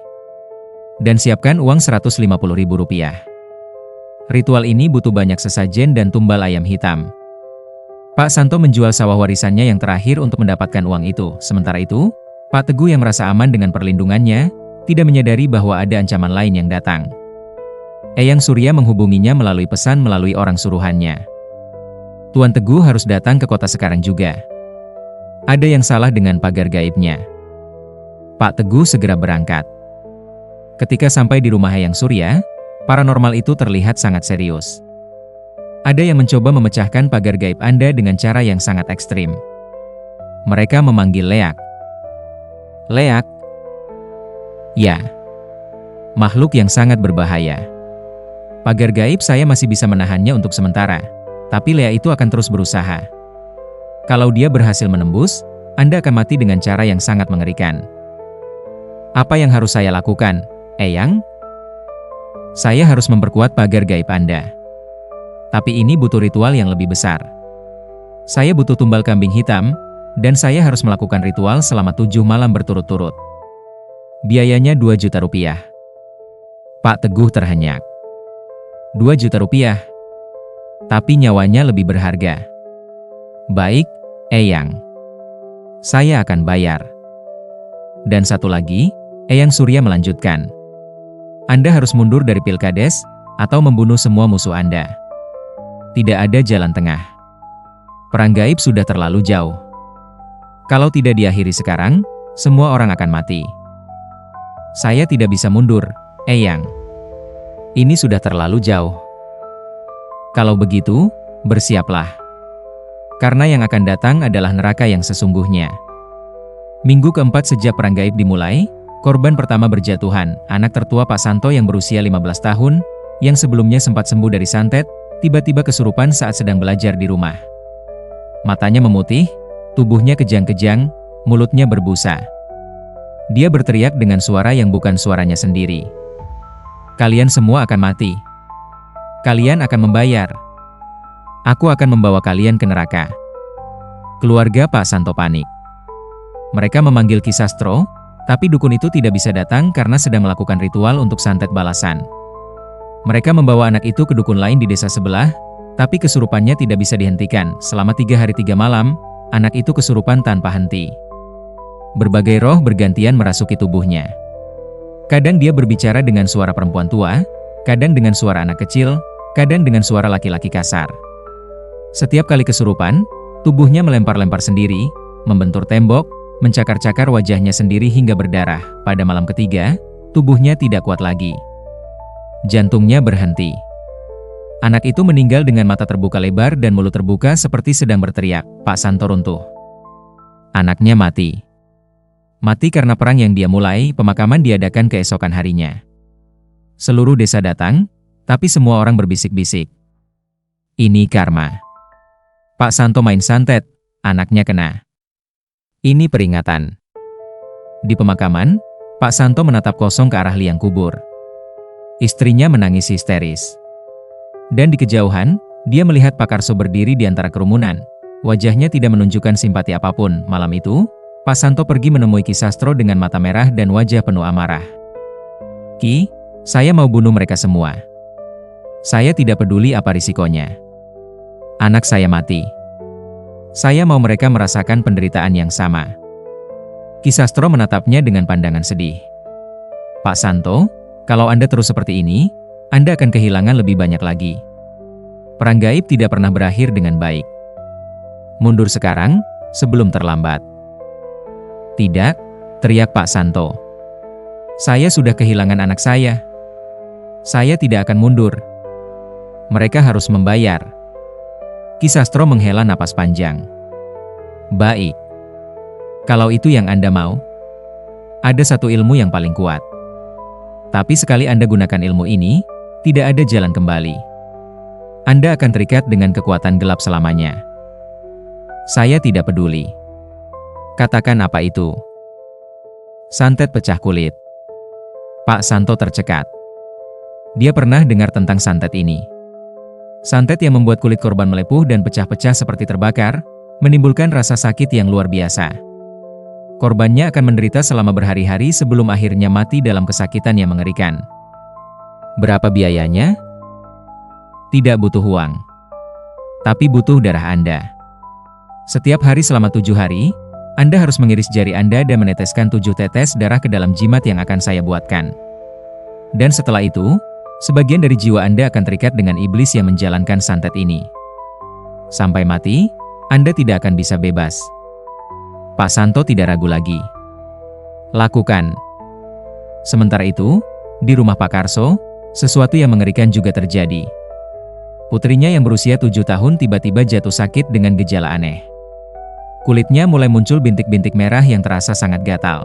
A: Dan siapkan uang Rp150.000. Ritual ini butuh banyak sesajen dan tumbal ayam hitam. Pak Santo menjual sawah warisannya yang terakhir untuk mendapatkan uang itu. Sementara itu, Pak Teguh yang merasa aman dengan perlindungannya, tidak menyadari bahwa ada ancaman lain yang datang. Eyang Surya menghubunginya melalui pesan melalui orang suruhannya. Tuan Teguh harus datang ke kota sekarang juga. Ada yang salah dengan pagar gaibnya. Pak Teguh segera berangkat. Ketika sampai di rumah Eyang Surya, paranormal itu terlihat sangat serius. Ada yang mencoba memecahkan pagar gaib Anda dengan cara yang sangat ekstrim. Mereka memanggil Leak. Leak? Ya. Makhluk yang sangat berbahaya. Pagar gaib saya masih bisa menahannya untuk sementara. Tapi Lea itu akan terus berusaha. Kalau dia berhasil menembus, Anda akan mati dengan cara yang sangat mengerikan. Apa yang harus saya lakukan, Eyang? Saya harus memperkuat pagar gaib Anda. Tapi ini butuh ritual yang lebih besar. Saya butuh tumbal kambing hitam, dan saya harus melakukan ritual selama 7 malam berturut-turut. Biayanya Rp2 juta. Pak Teguh terhenyak. Rp2 juta. Tapi nyawanya lebih berharga. Baik, Eyang. Saya akan bayar. Dan satu lagi, Eyang Surya melanjutkan. Anda harus mundur dari Pilkades, atau membunuh semua musuh Anda. Tidak ada jalan tengah. Perang gaib sudah terlalu jauh. Kalau tidak diakhiri sekarang, semua orang akan mati. Saya tidak bisa mundur, Eyang. Ini sudah terlalu jauh. Kalau begitu, bersiaplah. Karena yang akan datang adalah neraka yang sesungguhnya. Minggu keempat sejak perang gaib dimulai, korban pertama berjatuhan, anak tertua Pak Santo yang berusia 15 tahun, yang sebelumnya sempat sembuh dari santet, tiba-tiba kesurupan saat sedang belajar di rumah. Matanya memutih, tubuhnya kejang-kejang, mulutnya berbusa. Dia berteriak dengan suara yang bukan suaranya sendiri. Kalian semua akan mati. Kalian akan membayar. Aku akan membawa kalian ke neraka. Keluarga Pak Santo panik. Mereka memanggil Ki Sastro, tapi dukun itu tidak bisa datang karena sedang melakukan ritual untuk santet balasan. Mereka membawa anak itu ke dukun lain di desa sebelah, tapi kesurupannya tidak bisa dihentikan. Selama 3 hari 3 malam, anak itu kesurupan tanpa henti. Berbagai roh bergantian merasuki tubuhnya. Kadang dia berbicara dengan suara perempuan tua, kadang dengan suara anak kecil, kadang dengan suara laki-laki kasar. Setiap kali kesurupan, tubuhnya melempar-lempar sendiri, membentur tembok, mencakar-cakar wajahnya sendiri hingga berdarah. Pada malam ketiga, tubuhnya tidak kuat lagi. Jantungnya berhenti. Anak itu meninggal dengan mata terbuka lebar dan mulut terbuka seperti sedang berteriak. Pak Santo runtuh. Anaknya mati. Mati karena perang yang dia mulai. Pemakaman diadakan keesokan harinya. Seluruh desa datang, tapi semua orang berbisik-bisik. Ini karma. Pak Santo main santet, anaknya kena. Ini peringatan. Di pemakaman, Pak Santo menatap kosong ke arah liang kubur. Istrinya menangis histeris. Dan di kejauhan, dia melihat Pak Karso berdiri di antara kerumunan. Wajahnya tidak menunjukkan simpati apapun. Malam itu, Pak Santo pergi menemui Ki Sastro dengan mata merah dan wajah penuh amarah. "Ki, saya mau bunuh mereka semua. Saya tidak peduli apa risikonya. Anak saya mati. Saya mau mereka merasakan penderitaan yang sama." Ki Sastro menatapnya dengan pandangan sedih. "Pak Santo, kalau Anda terus seperti ini, Anda akan kehilangan lebih banyak lagi. Perang gaib tidak pernah berakhir dengan baik. Mundur sekarang, sebelum terlambat." "Tidak," teriak Pak Santo. "Saya sudah kehilangan anak saya. Saya tidak akan mundur. Mereka harus membayar." Ki Sastro menghela napas panjang. "Baik. Kalau itu yang Anda mau, ada satu ilmu yang paling kuat. Tapi sekali Anda gunakan ilmu ini, tidak ada jalan kembali. Anda akan terikat dengan kekuatan gelap selamanya. Saya tidak peduli. Katakan apa itu." "Santet pecah kulit." Pak Santo tercekat. Dia pernah dengar tentang santet ini. Santet yang membuat kulit korban melepuh dan pecah-pecah seperti terbakar, menimbulkan rasa sakit yang luar biasa. Korbannya akan menderita selama berhari-hari sebelum akhirnya mati dalam kesakitan yang mengerikan. Berapa biayanya? Tidak butuh uang. Tapi butuh darah Anda. Setiap hari selama 7 hari, Anda harus mengiris jari Anda dan meneteskan 7 tetes darah ke dalam jimat yang akan saya buatkan. Dan setelah itu, sebagian dari jiwa Anda akan terikat dengan iblis yang menjalankan santet ini. Sampai mati, Anda tidak akan bisa bebas." Pak Santo tidak ragu lagi. "Lakukan." Sementara itu, di rumah Pak Karso, sesuatu yang mengerikan juga terjadi. Putrinya yang berusia 7 tahun tiba-tiba jatuh sakit dengan gejala aneh. Kulitnya mulai muncul bintik-bintik merah yang terasa sangat gatal.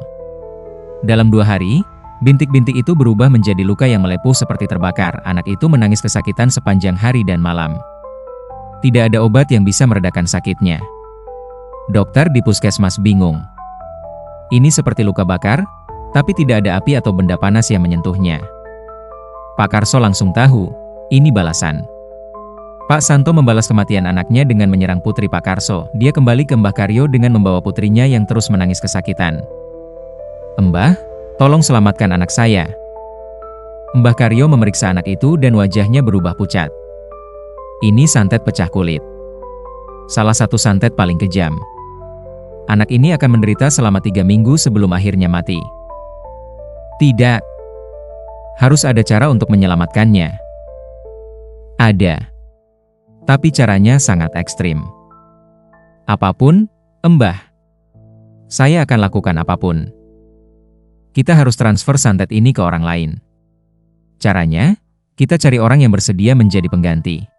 A: Dalam 2 hari, bintik-bintik itu berubah menjadi luka yang melepuh seperti terbakar. Anak itu menangis kesakitan sepanjang hari dan malam. Tidak ada obat yang bisa meredakan sakitnya. Dokter di puskesmas bingung. Ini seperti luka bakar, tapi tidak ada api atau benda panas yang menyentuhnya. Pak Karso langsung tahu, ini balasan. Pak Santo membalas kematian anaknya dengan menyerang putri Pak Karso. Dia kembali ke Mbah Karyo dengan membawa putrinya yang terus menangis kesakitan. "Mbah, tolong selamatkan anak saya." Mbah Karyo memeriksa anak itu dan wajahnya berubah pucat. "Ini santet pecah kulit. Salah satu santet paling kejam. Anak ini akan menderita selama 3 minggu sebelum akhirnya mati." "Tidak. Harus ada cara untuk menyelamatkannya." "Ada. Tapi caranya sangat ekstrim." "Apapun, Mbah. Saya akan lakukan apapun. Kita harus transfer santet ini ke orang lain. Caranya, kita cari orang yang bersedia menjadi pengganti.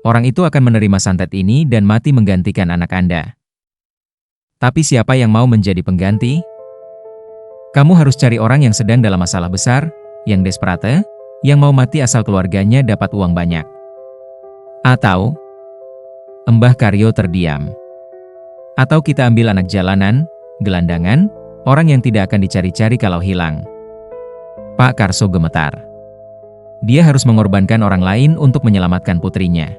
A: Orang itu akan menerima santet ini dan mati menggantikan anak Anda. Tapi siapa yang mau menjadi pengganti? Kamu harus cari orang yang sedang dalam masalah besar, yang desperate, yang mau mati asal keluarganya dapat uang banyak. Atau..." Mbah Karyo terdiam. "Atau kita ambil anak jalanan, gelandangan, orang yang tidak akan dicari-cari kalau hilang." Pak Karso gemetar. Dia harus mengorbankan orang lain untuk menyelamatkan putrinya.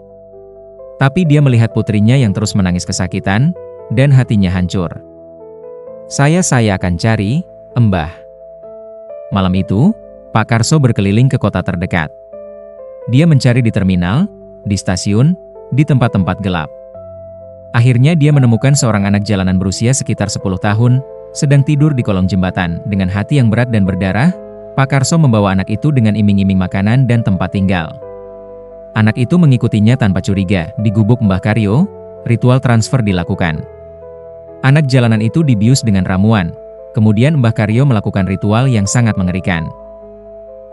A: Tapi dia melihat putrinya yang terus menangis kesakitan, dan hatinya hancur. Saya akan cari, Mbah." Malam itu, Pak Karso berkeliling ke kota terdekat. Dia mencari di terminal, di stasiun, di tempat-tempat gelap. Akhirnya dia menemukan seorang anak jalanan berusia sekitar 10 tahun, sedang tidur di kolong jembatan. Dengan hati yang berat dan berdarah, Pak Karso membawa anak itu dengan iming-iming makanan dan tempat tinggal. Anak itu mengikutinya tanpa curiga. Di gubuk Mbah Karyo, ritual transfer dilakukan. Anak jalanan itu dibius dengan ramuan. Kemudian Mbah Karyo melakukan ritual yang sangat mengerikan.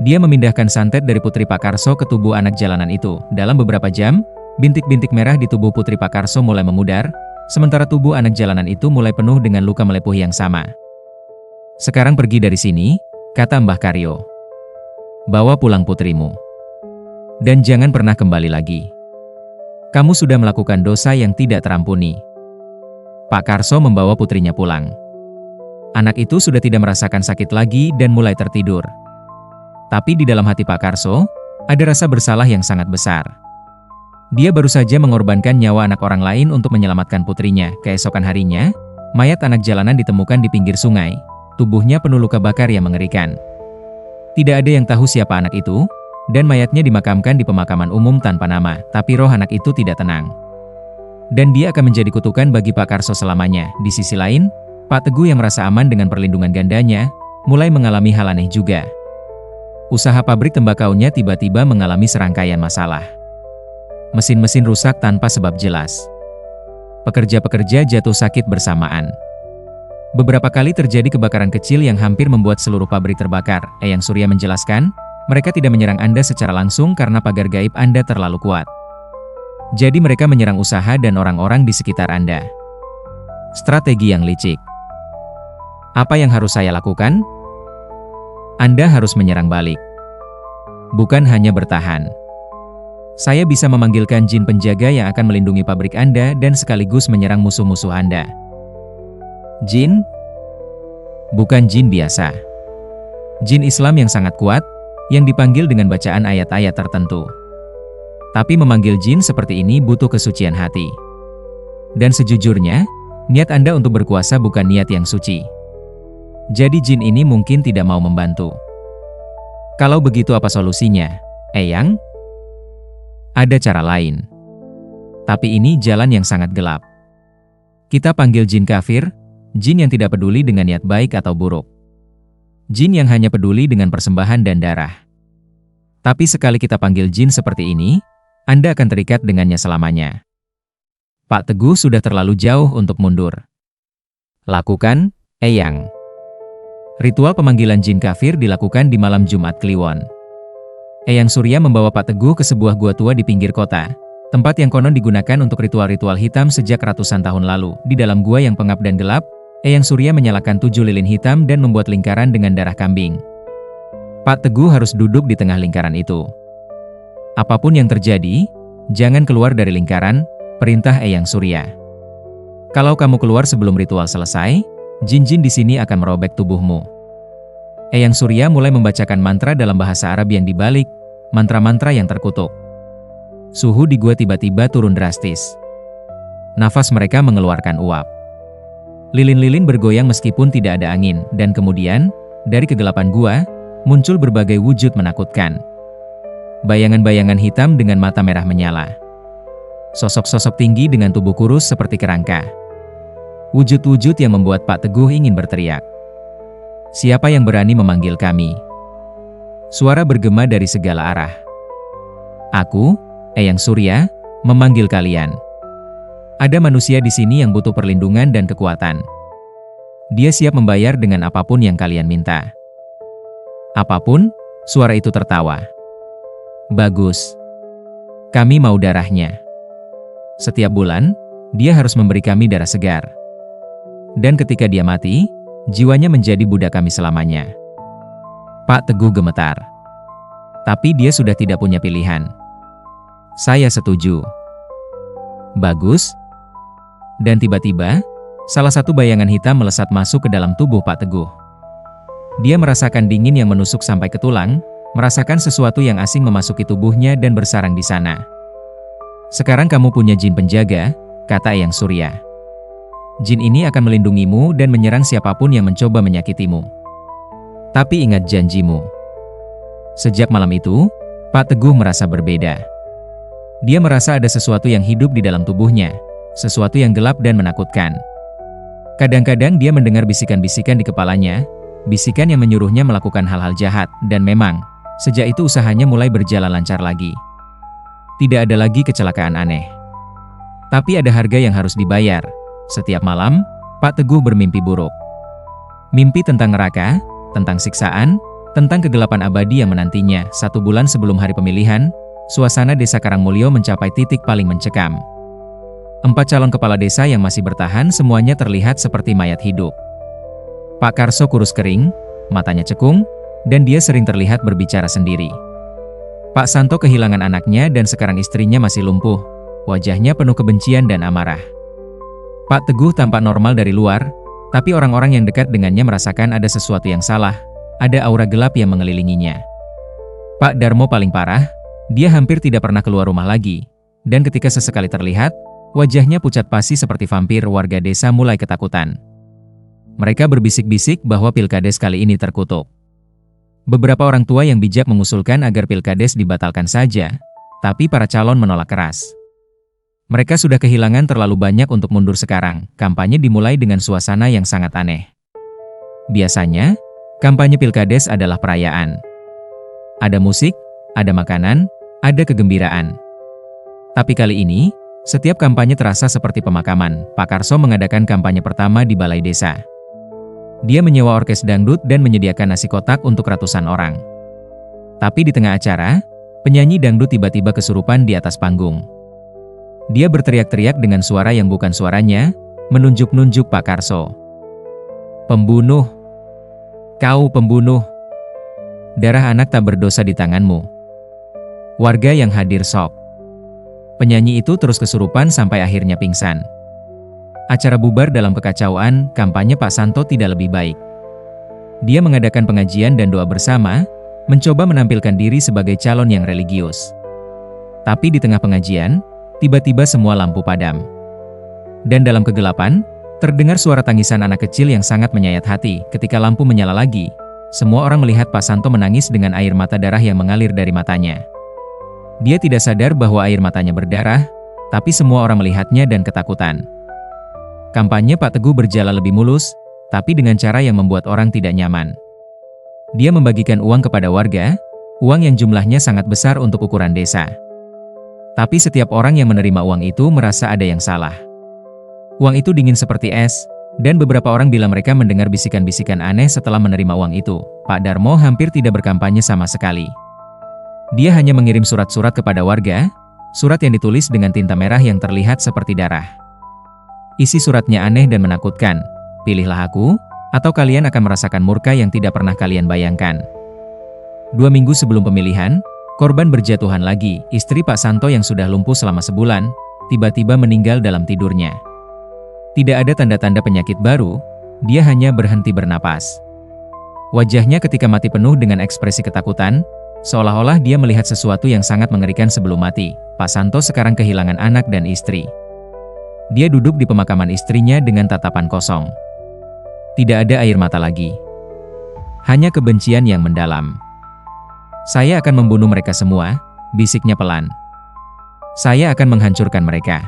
A: Dia memindahkan santet dari putri Pak Karso ke tubuh anak jalanan itu. Dalam beberapa jam, bintik-bintik merah di tubuh putri Pak Karso mulai memudar, sementara tubuh anak jalanan itu mulai penuh dengan luka melepuh yang sama. "Sekarang pergi dari sini," kata Mbah Karyo. "Bawa pulang putrimu. Dan jangan pernah kembali lagi. Kamu sudah melakukan dosa yang tidak terampuni." Pak Karso membawa putrinya pulang. Anak itu sudah tidak merasakan sakit lagi dan mulai tertidur. Tapi di dalam hati Pak Karso, ada rasa bersalah yang sangat besar. Dia baru saja mengorbankan nyawa anak orang lain untuk menyelamatkan putrinya. Keesokan harinya, mayat anak jalanan ditemukan di pinggir sungai. Tubuhnya penuh luka bakar yang mengerikan. Tidak ada yang tahu siapa anak itu, dan mayatnya dimakamkan di pemakaman umum tanpa nama. Tapi roh anak itu tidak tenang. Dan dia akan menjadi kutukan bagi Pak Karso selamanya. Di sisi lain, Pak Teguh yang merasa aman dengan perlindungan gandanya, mulai mengalami hal aneh juga. Usaha pabrik tembakaunya tiba-tiba mengalami serangkaian masalah. Mesin-mesin rusak tanpa sebab jelas. Pekerja-pekerja jatuh sakit bersamaan. Beberapa kali terjadi kebakaran kecil yang hampir membuat seluruh pabrik terbakar. Eyang Surya menjelaskan, mereka tidak menyerang Anda secara langsung karena pagar gaib Anda terlalu kuat. Jadi mereka menyerang usaha dan orang-orang di sekitar Anda. Strategi yang licik. Apa yang harus saya lakukan? Anda harus menyerang balik. Bukan hanya bertahan. Saya bisa memanggilkan jin penjaga yang akan melindungi pabrik Anda dan sekaligus menyerang musuh-musuh Anda. Jin? Bukan jin biasa. Jin Islam yang sangat kuat, yang dipanggil dengan bacaan ayat-ayat tertentu. Tapi memanggil jin seperti ini butuh kesucian hati. Dan sejujurnya, niat Anda untuk berkuasa bukan niat yang suci. Jadi jin ini mungkin tidak mau membantu. Kalau begitu apa solusinya, Eyang? Ada cara lain. Tapi ini jalan yang sangat gelap. Kita panggil jin kafir, jin yang tidak peduli dengan niat baik atau buruk. Jin yang hanya peduli dengan persembahan dan darah. Tapi sekali kita panggil jin seperti ini, Anda akan terikat dengannya selamanya. Pak Teguh sudah terlalu jauh untuk mundur. Lakukan, Eyang. Ritual pemanggilan jin kafir dilakukan di malam Jumat Kliwon. Eyang Surya membawa Pak Teguh ke sebuah gua tua di pinggir kota, tempat yang konon digunakan untuk ritual-ritual hitam sejak ratusan tahun lalu. Di dalam gua yang pengap dan gelap, Eyang Surya menyalakan 7 lilin hitam dan membuat lingkaran dengan darah kambing. Pak Teguh harus duduk di tengah lingkaran itu. Apapun yang terjadi, jangan keluar dari lingkaran, perintah Eyang Surya. Kalau kamu keluar sebelum ritual selesai, jin-jin di sini akan merobek tubuhmu. Eyang Surya mulai membacakan mantra dalam bahasa Arab yang dibalik, mantra-mantra yang terkutuk. Suhu di gua tiba-tiba turun drastis. Nafas mereka mengeluarkan uap. Lilin-lilin bergoyang meskipun tidak ada angin, dan kemudian, dari kegelapan gua, muncul berbagai wujud menakutkan. Bayangan-bayangan hitam dengan mata merah menyala. Sosok-sosok tinggi dengan tubuh kurus seperti kerangka. Wujud-wujud yang membuat Pak Teguh ingin berteriak. Siapa yang berani memanggil kami? Suara bergema dari segala arah. Aku, Eyang Surya, memanggil kalian. Ada manusia di sini yang butuh perlindungan dan kekuatan. Dia siap membayar dengan apapun yang kalian minta. Apapun, suara itu tertawa. Bagus. Kami mau darahnya. Setiap bulan, dia harus memberi kami darah segar. Dan ketika dia mati, jiwanya menjadi budak kami selamanya. Pak Teguh gemetar. Tapi dia sudah tidak punya pilihan. Saya setuju. Bagus. Dan tiba-tiba, salah satu bayangan hitam melesat masuk ke dalam tubuh Pak Teguh. Dia merasakan dingin yang menusuk sampai ke tulang, merasakan sesuatu yang asing memasuki tubuhnya dan bersarang di sana. Sekarang kamu punya jin penjaga, kata Eyang Surya. Jin ini akan melindungimu dan menyerang siapapun yang mencoba menyakitimu. Tapi ingat janjimu. Sejak malam itu, Pak Teguh merasa berbeda. Dia merasa ada sesuatu yang hidup di dalam tubuhnya, sesuatu yang gelap dan menakutkan. Kadang-kadang dia mendengar bisikan-bisikan di kepalanya, bisikan yang menyuruhnya melakukan hal-hal jahat, dan memang, sejak itu usahanya mulai berjalan lancar lagi. Tidak ada lagi kecelakaan aneh. Tapi ada harga yang harus dibayar. Setiap malam, Pak Teguh bermimpi buruk. Mimpi tentang neraka, tentang siksaan, tentang kegelapan abadi yang menantinya. 1 bulan sebelum hari pemilihan, suasana desa Karangmulyo mencapai titik paling mencekam. 4 calon kepala desa yang masih bertahan semuanya terlihat seperti mayat hidup. Pak Karso kurus kering, matanya cekung, dan dia sering terlihat berbicara sendiri. Pak Santo kehilangan anaknya dan sekarang istrinya masih lumpuh. Wajahnya penuh kebencian dan amarah. Pak Teguh tampak normal dari luar, tapi orang-orang yang dekat dengannya merasakan ada sesuatu yang salah, ada aura gelap yang mengelilinginya. Pak Darmo paling parah, dia hampir tidak pernah keluar rumah lagi, dan ketika sesekali terlihat, wajahnya pucat pasi seperti vampir. Warga desa mulai ketakutan. Mereka berbisik-bisik bahwa Pilkades kali ini terkutuk. Beberapa orang tua yang bijak mengusulkan agar Pilkades dibatalkan saja, tapi para calon menolak keras. Mereka sudah kehilangan terlalu banyak untuk mundur sekarang. Kampanye dimulai dengan suasana yang sangat aneh. Biasanya, kampanye Pilkades adalah perayaan. Ada musik, ada makanan, ada kegembiraan. Tapi kali ini, setiap kampanye terasa seperti pemakaman. Pak Karso mengadakan kampanye pertama di balai desa. Dia menyewa orkes dangdut dan menyediakan nasi kotak untuk ratusan orang. Tapi di tengah acara, penyanyi dangdut tiba-tiba kesurupan di atas panggung. Dia berteriak-teriak dengan suara yang bukan suaranya, menunjuk-nunjuk Pak Karso. "Pembunuh! Kau pembunuh! Darah anak tak berdosa di tanganmu." Warga yang hadir shock. Penyanyi itu terus kesurupan sampai akhirnya pingsan. Acara bubar dalam kekacauan. Kampanye Pak Santo tidak lebih baik. Dia mengadakan pengajian dan doa bersama, mencoba menampilkan diri sebagai calon yang religius. Tapi di tengah pengajian, tiba-tiba semua lampu padam. Dan dalam kegelapan, terdengar suara tangisan anak kecil yang sangat menyayat hati. Ketika lampu menyala lagi, semua orang melihat Pak Santo menangis dengan air mata darah yang mengalir dari matanya. Dia tidak sadar bahwa air matanya berdarah, tapi semua orang melihatnya dan ketakutan. Kampanye Pak Teguh berjalan lebih mulus, tapi dengan cara yang membuat orang tidak nyaman. Dia membagikan uang kepada warga, uang yang jumlahnya sangat besar untuk ukuran desa. Tapi setiap orang yang menerima uang itu merasa ada yang salah. Uang itu dingin seperti es, dan beberapa orang bilang mereka mendengar bisikan-bisikan aneh setelah menerima uang itu. Pak Darmo hampir tidak berkampanye sama sekali. Dia hanya mengirim surat-surat kepada warga, surat yang ditulis dengan tinta merah yang terlihat seperti darah. Isi suratnya aneh dan menakutkan. "Pilihlah aku, atau kalian akan merasakan murka yang tidak pernah kalian bayangkan." 2 minggu sebelum pemilihan, korban berjatuhan lagi. Istri Pak Santo yang sudah lumpuh selama sebulan, tiba-tiba meninggal dalam tidurnya. Tidak ada tanda-tanda penyakit baru, dia hanya berhenti bernapas. Wajahnya ketika mati penuh dengan ekspresi ketakutan, seolah-olah dia melihat sesuatu yang sangat mengerikan sebelum mati. Pak Santo sekarang kehilangan anak dan istri. Dia duduk di pemakaman istrinya dengan tatapan kosong. Tidak ada air mata lagi. Hanya kebencian yang mendalam. "Saya akan membunuh mereka semua," bisiknya pelan. "Saya akan menghancurkan mereka.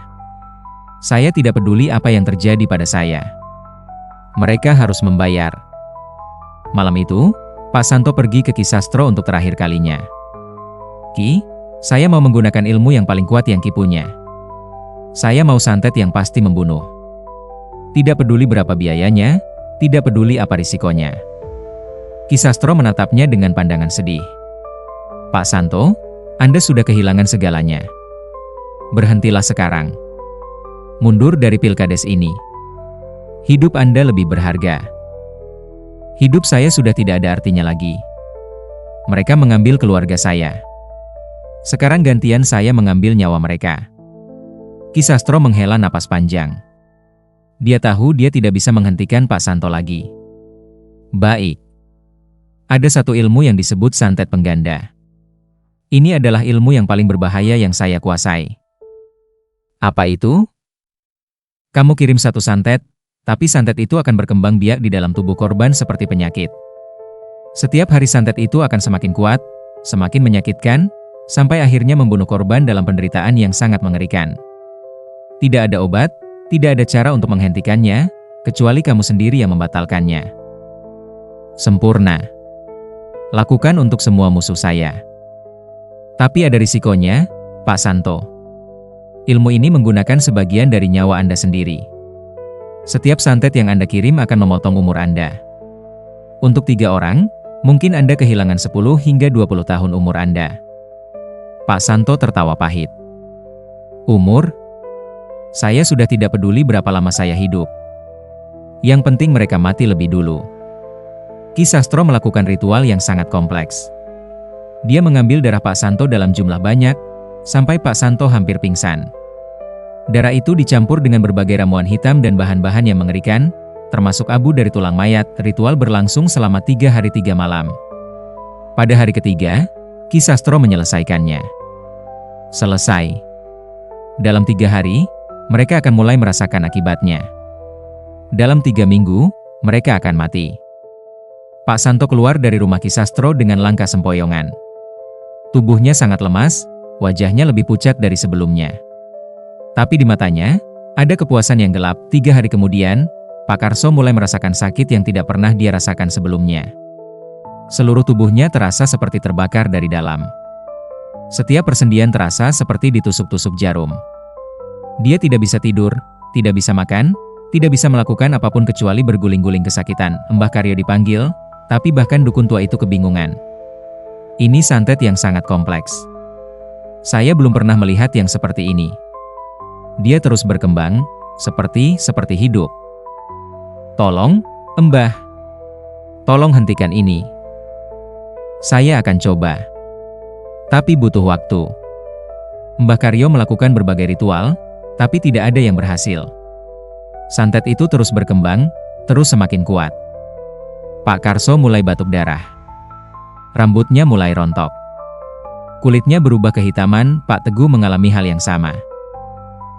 A: Saya tidak peduli apa yang terjadi pada saya. Mereka harus membayar." Malam itu, Pak Santo pergi ke Ki Sastro untuk terakhir kalinya. "Ki, saya mau menggunakan ilmu yang paling kuat yang Ki punya. Saya mau santet yang pasti membunuh. Tidak peduli berapa biayanya, tidak peduli apa risikonya." Ki Sastro menatapnya dengan pandangan sedih. "Pak Santo, Anda sudah kehilangan segalanya. Berhentilah sekarang. Mundur dari Pilkades ini. Hidup Anda lebih berharga. Hidup saya sudah tidak ada artinya lagi. Mereka mengambil keluarga saya. Sekarang gantian saya mengambil nyawa mereka." Ki Sastro menghela napas panjang. Dia tahu dia tidak bisa menghentikan Pak Santo lagi. "Baik. Ada satu ilmu yang disebut santet pengganda. Ini adalah ilmu yang paling berbahaya yang saya kuasai." "Apa itu?" "Kamu kirim satu santet, tapi santet itu akan berkembang biak di dalam tubuh korban seperti penyakit. Setiap hari santet itu akan semakin kuat, semakin menyakitkan, sampai akhirnya membunuh korban dalam penderitaan yang sangat mengerikan. Tidak ada obat, tidak ada cara untuk menghentikannya, kecuali kamu sendiri yang membatalkannya. Sempurna. Lakukan untuk semua musuh saya. Tapi ada risikonya, Pak Santo. Ilmu ini menggunakan sebagian dari nyawa Anda sendiri. Setiap santet yang Anda kirim akan memotong umur Anda. Untuk 3 orang, mungkin Anda kehilangan 10 hingga 20 tahun umur Anda." Pak Santo tertawa pahit. "Umur? Saya sudah tidak peduli berapa lama saya hidup. Yang penting mereka mati lebih dulu." Ki Sastro melakukan ritual yang sangat kompleks. Dia mengambil darah Pak Santo dalam jumlah banyak, sampai Pak Santo hampir pingsan. Darah itu dicampur dengan berbagai ramuan hitam dan bahan-bahan yang mengerikan, termasuk abu dari tulang mayat. Ritual berlangsung selama 3 hari 3 malam. Pada hari ketiga, Ki Sastro menyelesaikannya. Selesai. Dalam 3 hari, mereka akan mulai merasakan akibatnya. Dalam 3 minggu, mereka akan mati. Pak Santo keluar dari rumah Ki Sastro dengan langkah sempoyongan. Tubuhnya sangat lemas, wajahnya lebih pucat dari sebelumnya. Tapi di matanya, ada kepuasan yang gelap. 3 hari kemudian, Pak Karso mulai merasakan sakit yang tidak pernah dia rasakan sebelumnya. Seluruh tubuhnya terasa seperti terbakar dari dalam. Setiap persendian terasa seperti ditusuk-tusuk jarum. Dia tidak bisa tidur, tidak bisa makan, tidak bisa melakukan apapun kecuali berguling-guling kesakitan. Mbah Karyo dipanggil, tapi bahkan dukun tua itu kebingungan. Ini santet yang sangat kompleks. Saya belum pernah melihat yang seperti ini. Dia terus berkembang, seperti hidup. Tolong, Mbah. Tolong hentikan ini. Saya akan coba. Tapi butuh waktu. Mbah Karyo melakukan berbagai ritual, tapi tidak ada yang berhasil. Santet itu terus berkembang, terus semakin kuat. Pak Karso mulai batuk darah. Rambutnya mulai rontok. Kulitnya berubah kehitaman. Pak Teguh mengalami hal yang sama.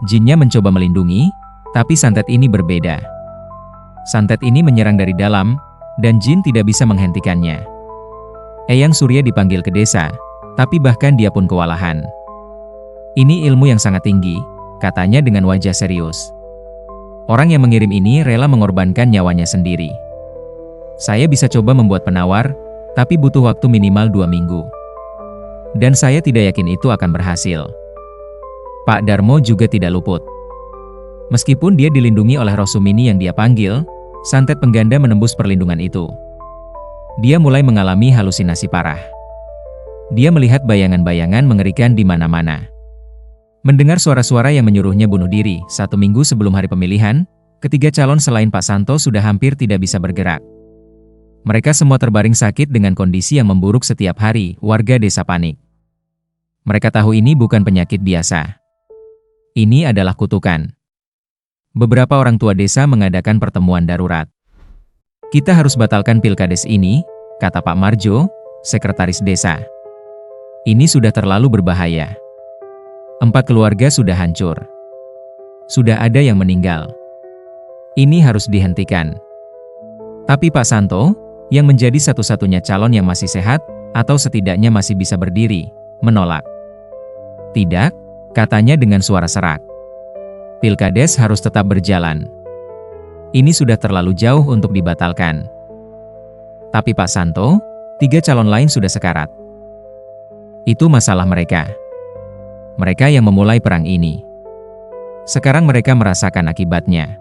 A: Jinnya mencoba melindungi, tapi santet ini berbeda. Santet ini menyerang dari dalam, dan jin tidak bisa menghentikannya. Eyang Surya dipanggil ke desa, tapi bahkan dia pun kewalahan. Ini ilmu yang sangat tinggi, katanya dengan wajah serius. Orang yang mengirim ini rela mengorbankan nyawanya sendiri. Saya bisa coba membuat penawar, tapi butuh waktu minimal 2 minggu. Dan saya tidak yakin itu akan berhasil. Pak Darmo juga tidak luput. Meskipun dia dilindungi oleh Roh Sumini yang dia panggil, santet pengganda menembus perlindungan itu. Dia mulai mengalami halusinasi parah. Dia melihat bayangan-bayangan mengerikan di mana-mana. Mendengar suara-suara yang menyuruhnya bunuh diri. 1 minggu sebelum hari pemilihan, ketiga calon selain Pak Santo sudah hampir tidak bisa bergerak. Mereka semua terbaring sakit dengan kondisi yang memburuk setiap hari. Warga desa panik. Mereka tahu ini bukan penyakit biasa. Ini adalah kutukan. Beberapa orang tua desa mengadakan pertemuan darurat. Kita harus batalkan pilkades ini, kata Pak Marjo, sekretaris desa. Ini sudah terlalu berbahaya. 4 keluarga sudah hancur. Sudah ada yang meninggal. Ini harus dihentikan. Tapi Pak Santo, yang menjadi satu-satunya calon yang masih sehat, atau setidaknya masih bisa berdiri, menolak. Tidak, katanya dengan suara serak. Pilkades harus tetap berjalan. Ini sudah terlalu jauh untuk dibatalkan. Tapi Pak Santo, 3 calon lain sudah sekarat. Itu masalah mereka. Mereka yang memulai perang ini. Sekarang mereka merasakan akibatnya.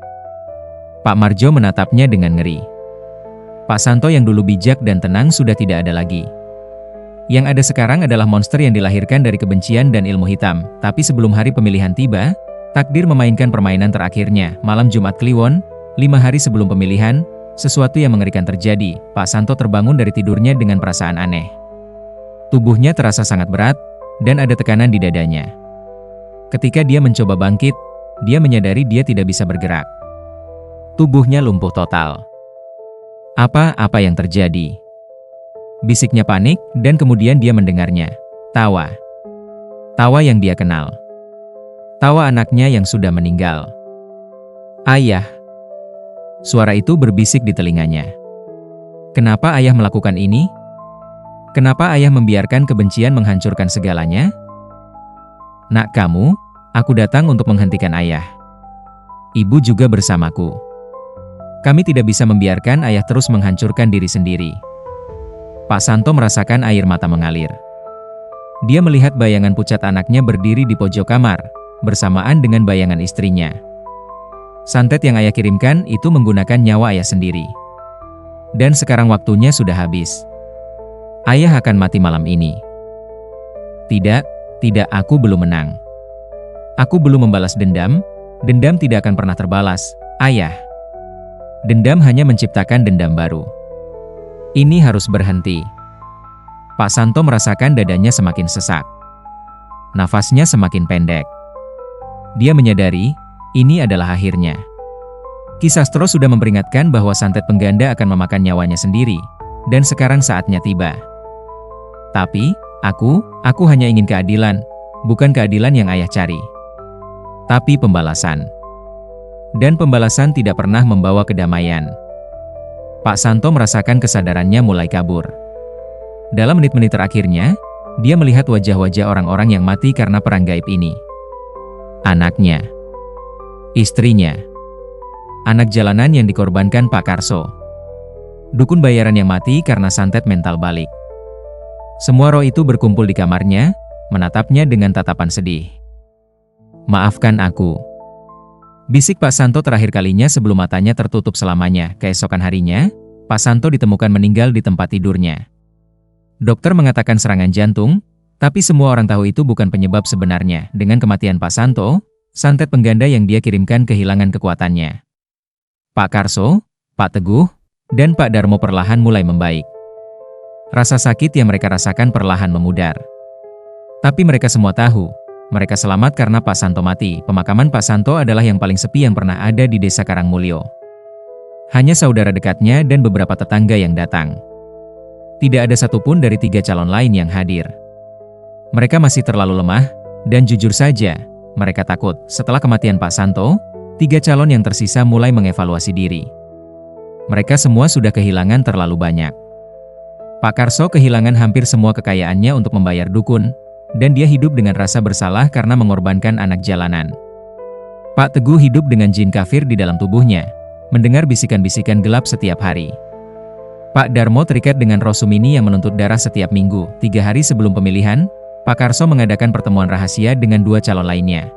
A: Pak Marjo menatapnya dengan ngeri. Pak Santo yang dulu bijak dan tenang sudah tidak ada lagi. Yang ada sekarang adalah monster yang dilahirkan dari kebencian dan ilmu hitam. Tapi sebelum hari pemilihan tiba, takdir memainkan permainan terakhirnya. Malam Jumat Kliwon, 5 hari sebelum pemilihan, sesuatu yang mengerikan terjadi. Pak Santo terbangun dari tidurnya dengan perasaan aneh. Tubuhnya terasa sangat berat, dan ada tekanan di dadanya. Ketika dia mencoba bangkit, dia menyadari dia tidak bisa bergerak. Tubuhnya lumpuh total. Apa yang terjadi? Bisiknya panik, dan kemudian dia mendengarnya. Tawa. Tawa yang dia kenal. Tawa anaknya yang sudah meninggal. Ayah. Suara itu berbisik di telinganya. Kenapa ayah melakukan ini? Kenapa ayah membiarkan kebencian menghancurkan segalanya? Nak kamu, aku datang untuk menghentikan ayah. Ibu juga bersamaku. Kami tidak bisa membiarkan ayah terus menghancurkan diri sendiri. Pak Santo merasakan air mata mengalir. Dia melihat bayangan pucat anaknya berdiri di pojok kamar, bersamaan dengan bayangan istrinya. Santet yang ayah kirimkan itu menggunakan nyawa ayah sendiri. Dan sekarang waktunya sudah habis. Ayah akan mati malam ini. Tidak, aku belum menang. Aku belum membalas dendam, dendam tidak akan pernah terbalas, ayah. Dendam hanya menciptakan dendam baru. Ini harus berhenti. Pak Santo merasakan dadanya semakin sesak. Nafasnya semakin pendek. Dia menyadari, ini adalah akhirnya. Ki Sastro sudah memperingatkan bahwa santet pengganda akan memakan nyawanya sendiri, dan sekarang saatnya tiba. Tapi, aku hanya ingin keadilan, bukan keadilan yang ayah cari. Tapi pembalasan. Dan pembalasan tidak pernah membawa kedamaian. Pak Santo merasakan kesadarannya mulai kabur. Dalam menit-menit terakhirnya, dia melihat wajah-wajah orang-orang yang mati karena perang gaib ini. Anaknya, istrinya, anak jalanan yang dikorbankan Pak Karso, dukun bayaran yang mati karena santet mental balik. Semua roh itu berkumpul di kamarnya, menatapnya dengan tatapan sedih. "Maafkan aku," bisik Pak Santo terakhir kalinya sebelum matanya tertutup selamanya. Keesokan harinya, Pak Santo ditemukan meninggal di tempat tidurnya. Dokter mengatakan serangan jantung, tapi semua orang tahu itu bukan penyebab sebenarnya. Dengan kematian Pak Santo, santet pengganda yang dia kirimkan kehilangan kekuatannya. Pak Karso, Pak Teguh, dan Pak Darmo perlahan mulai membaik. Rasa sakit yang mereka rasakan perlahan memudar. Tapi mereka semua tahu, mereka selamat karena Pak Santo mati. Pemakaman Pak Santo adalah yang paling sepi yang pernah ada di Desa Karangmulyo. Hanya saudara dekatnya dan beberapa tetangga yang datang. Tidak ada satupun dari 3 calon lain yang hadir. Mereka masih terlalu lemah, dan jujur saja, mereka takut. Setelah kematian Pak Santo, 3 calon yang tersisa mulai mengevaluasi diri. Mereka semua sudah kehilangan terlalu banyak. Pak Karso kehilangan hampir semua kekayaannya untuk membayar dukun, dan dia hidup dengan rasa bersalah karena mengorbankan anak jalanan. Pak Teguh hidup dengan jin kafir di dalam tubuhnya, mendengar bisikan-bisikan gelap setiap hari. Pak Darmo terikat dengan roh Sumini yang menuntut darah setiap minggu. 3 hari sebelum pemilihan, Pak Karso mengadakan pertemuan rahasia dengan 2 calon lainnya.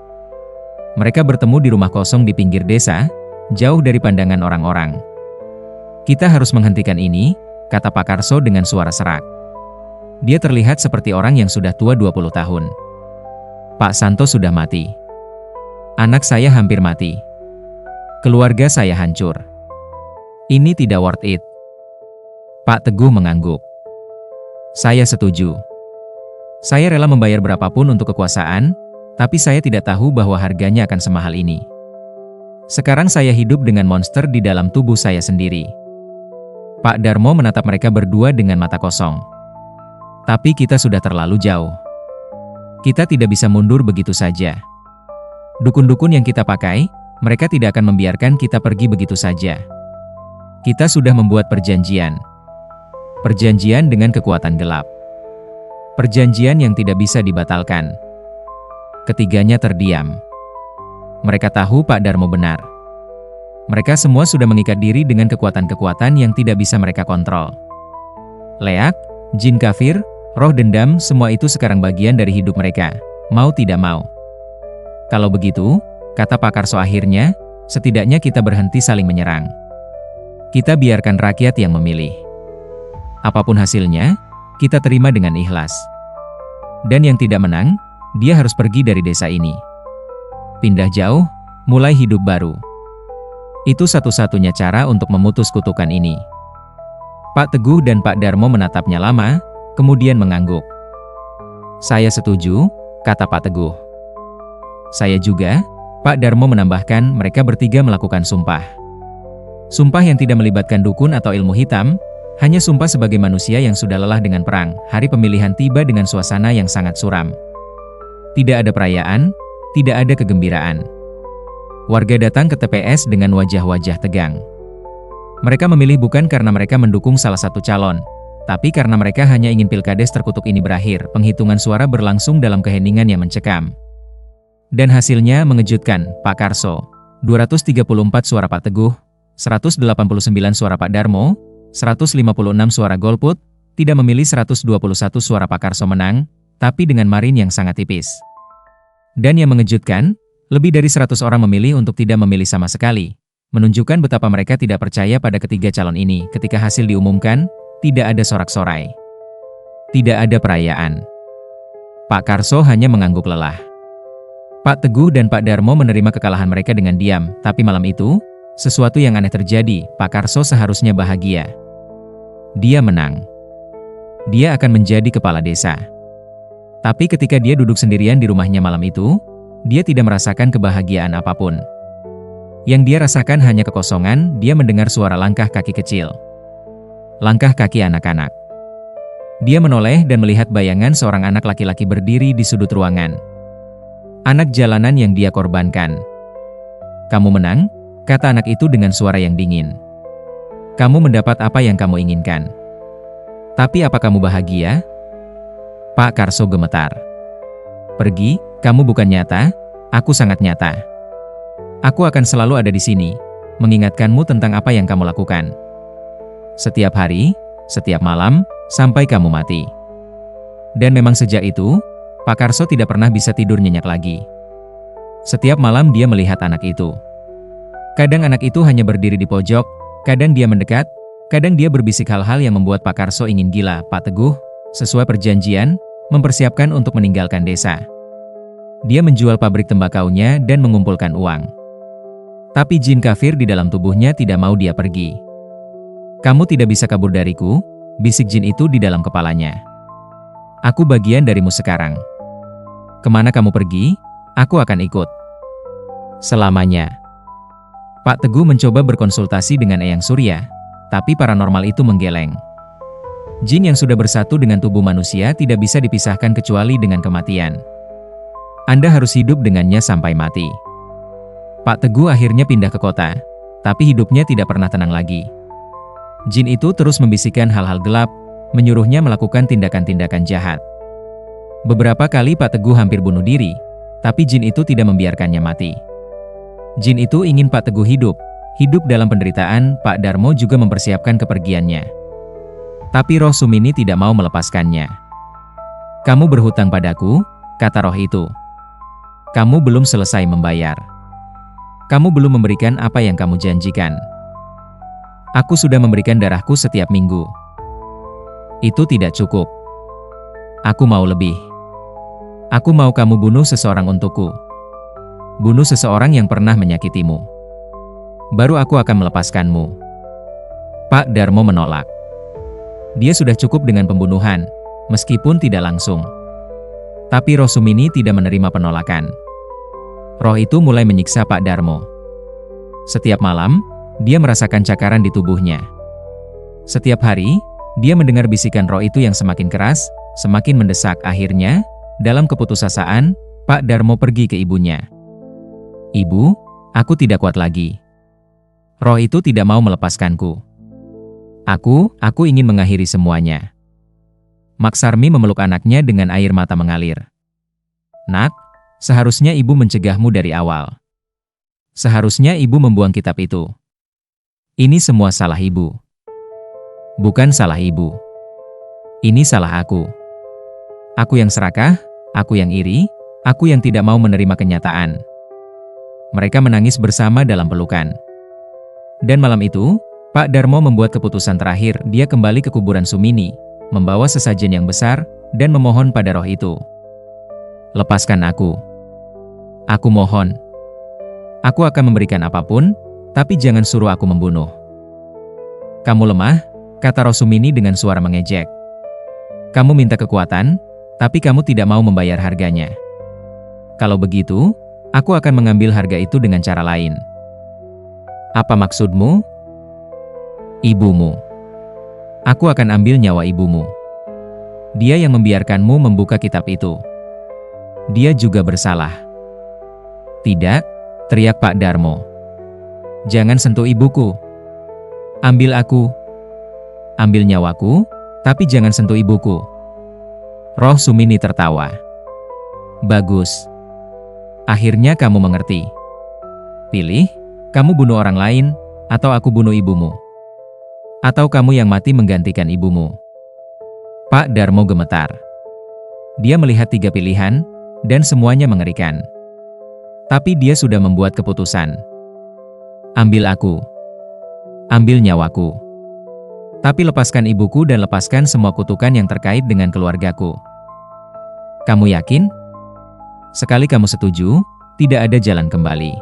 A: Mereka bertemu di rumah kosong di pinggir desa, jauh dari pandangan orang-orang. "Kita harus menghentikan ini," kata Pak Karso dengan suara serak. Dia terlihat seperti orang yang sudah tua 20 tahun. "Pak Santo sudah mati. Anak saya hampir mati. Keluarga saya hancur. Ini tidak worth it." Pak Teguh mengangguk. "Saya setuju. Saya rela membayar berapapun untuk kekuasaan, tapi saya tidak tahu bahwa harganya akan semahal ini. Sekarang saya hidup dengan monster di dalam tubuh saya sendiri." Pak Darmo menatap mereka berdua dengan mata kosong. "Tapi kita sudah terlalu jauh. Kita tidak bisa mundur begitu saja. Dukun-dukun yang kita pakai, mereka tidak akan membiarkan kita pergi begitu saja. Kita sudah membuat perjanjian. Perjanjian dengan kekuatan gelap. Perjanjian yang tidak bisa dibatalkan." Ketiganya terdiam. Mereka tahu Pak Darmo benar. Mereka semua sudah mengikat diri dengan kekuatan-kekuatan yang tidak bisa mereka kontrol. Leak, jin kafir, roh dendam, semua itu sekarang bagian dari hidup mereka, mau tidak mau. "Kalau begitu," kata Pak Karso akhirnya, "setidaknya kita berhenti saling menyerang. Kita biarkan rakyat yang memilih. Apapun hasilnya, kita terima dengan ikhlas. Dan yang tidak menang, dia harus pergi dari desa ini. Pindah jauh, mulai hidup baru. Itu satu-satunya cara untuk memutus kutukan ini." Pak Teguh dan Pak Darmo menatapnya lama, kemudian mengangguk. "Saya setuju," kata Pak Teguh. "Saya juga," Pak Darmo menambahkan. Mereka bertiga melakukan sumpah. Sumpah yang tidak melibatkan dukun atau ilmu hitam, hanya sumpah sebagai manusia yang sudah lelah dengan perang. Hari pemilihan tiba dengan suasana yang sangat suram. Tidak ada perayaan, tidak ada kegembiraan. Warga datang ke TPS dengan wajah-wajah tegang. Mereka memilih bukan karena mereka mendukung salah satu calon, tapi karena mereka hanya ingin pilkades terkutuk ini berakhir. Penghitungan suara berlangsung dalam keheningan yang mencekam. Dan hasilnya mengejutkan. Pak Karso, 234 suara. Pak Teguh, 189 suara. Pak Darmo, 156 suara. Golput, tidak memilih 121 suara. Pak Karso menang, tapi dengan margin yang sangat tipis. Dan yang mengejutkan, lebih dari 100 orang memilih untuk tidak memilih sama sekali, menunjukkan betapa mereka tidak percaya pada ketiga calon ini. Ketika hasil diumumkan, tidak ada sorak-sorai. Tidak ada perayaan. Pak Karso hanya mengangguk lelah. Pak Teguh dan Pak Darmo menerima kekalahan mereka dengan diam, tapi malam itu, sesuatu yang aneh terjadi. Pak Karso seharusnya bahagia. Dia menang. Dia akan menjadi kepala desa. Tapi ketika dia duduk sendirian di rumahnya malam itu, Dia tidak merasakan kebahagiaan apapun. Yang dia rasakan hanya kekosongan. Dia mendengar suara langkah kaki kecil. Langkah kaki anak-anak. Dia menoleh dan melihat bayangan seorang anak laki-laki berdiri di sudut ruangan. Anak jalanan yang dia korbankan. "Kamu menang," kata anak itu dengan suara yang dingin. "Kamu mendapat apa yang kamu inginkan. Tapi apa kamu bahagia?" Pak Karso gemetar. "Pergi, kamu bukan nyata, aku sangat nyata. Aku akan selalu ada di sini, mengingatkanmu tentang apa yang kamu lakukan. Setiap hari, setiap malam, sampai kamu mati." Dan memang sejak itu, Pak Karso tidak pernah bisa tidur nyenyak lagi. Setiap malam dia melihat anak itu. Kadang anak itu hanya berdiri di pojok, kadang dia mendekat, kadang dia berbisik hal-hal yang membuat Pak Karso ingin gila. Pak Teguh, sesuai perjanjian, mempersiapkan untuk meninggalkan desa. Dia menjual pabrik tembakaunya dan mengumpulkan uang. Tapi jin kafir di dalam tubuhnya tidak mau dia pergi. "Kamu tidak bisa kabur dariku," bisik jin itu di dalam kepalanya. "Aku bagian darimu sekarang. Kemana kamu pergi, aku akan ikut. Selamanya." Pak Teguh mencoba berkonsultasi dengan Eyang Surya, tapi paranormal itu menggeleng. Jin yang sudah bersatu dengan tubuh manusia tidak bisa dipisahkan kecuali dengan kematian. Anda harus hidup dengannya sampai mati. Pak Teguh akhirnya pindah ke kota, tapi hidupnya tidak pernah tenang lagi. Jin itu terus membisikkan hal-hal gelap, menyuruhnya melakukan tindakan-tindakan jahat. Beberapa kali Pak Teguh hampir bunuh diri, tapi jin itu tidak membiarkannya mati. Jin itu ingin Pak Teguh hidup dalam penderitaan. Pak Darmo juga mempersiapkan kepergiannya. Tapi roh Sumini tidak mau melepaskannya. "Kamu berhutang padaku," kata roh itu. "Kamu belum selesai membayar. Kamu belum memberikan apa yang kamu janjikan. Aku sudah memberikan darahku setiap minggu. Itu tidak cukup. Aku mau lebih. Aku mau kamu bunuh seseorang untukku. Bunuh seseorang yang pernah menyakitimu. Baru aku akan melepaskanmu." Pak Darmo menolak. Dia sudah cukup dengan pembunuhan, meskipun tidak langsung. Tapi roh Sumini tidak menerima penolakan. Roh itu mulai menyiksa Pak Darmo. Setiap malam, dia merasakan cakaran di tubuhnya. Setiap hari, dia mendengar bisikan roh itu yang semakin keras, semakin mendesak. Akhirnya, dalam keputusasaan, Pak Darmo pergi ke ibunya. "Ibu, aku tidak kuat lagi. Roh itu tidak mau melepaskanku. Aku ingin mengakhiri semuanya." Maksarmi memeluk anaknya dengan air mata mengalir. "Nak, seharusnya ibu mencegahmu dari awal. Seharusnya ibu membuang kitab itu. Ini semua salah ibu." "Bukan salah ibu. Ini salah aku. Aku yang serakah, aku yang iri, aku yang tidak mau menerima kenyataan." Mereka menangis bersama dalam pelukan. Dan malam itu, Pak Darmo membuat keputusan terakhir. Dia kembali ke kuburan Sumini, membawa sesajen yang besar, dan memohon pada roh itu. "Lepaskan aku. Aku mohon. Aku akan memberikan apapun, tapi jangan suruh aku membunuh." "Kamu lemah," kata roh Sumini dengan suara mengejek. "Kamu minta kekuatan, tapi kamu tidak mau membayar harganya. Kalau begitu, aku akan mengambil harga itu dengan cara lain." "Apa maksudmu?" "Ibumu. Aku akan ambil nyawa ibumu. Dia yang membiarkanmu membuka kitab itu. Dia juga bersalah." "Tidak," teriak Pak Darmo. "Jangan sentuh ibuku. Ambil aku. Ambil nyawaku, tapi jangan sentuh ibuku." Roh Sumini tertawa. "Bagus. Akhirnya kamu mengerti. Pilih, kamu bunuh orang lain, atau aku bunuh ibumu. Atau kamu yang mati menggantikan ibumu." Pak Darmo gemetar. Dia melihat 3 pilihan, dan semuanya mengerikan. Tapi dia sudah membuat keputusan. "Ambil aku. Ambil nyawaku. Tapi lepaskan ibuku dan lepaskan semua kutukan yang terkait dengan keluargaku." "Kamu yakin?" "Sekali kamu setuju, tidak ada jalan kembali."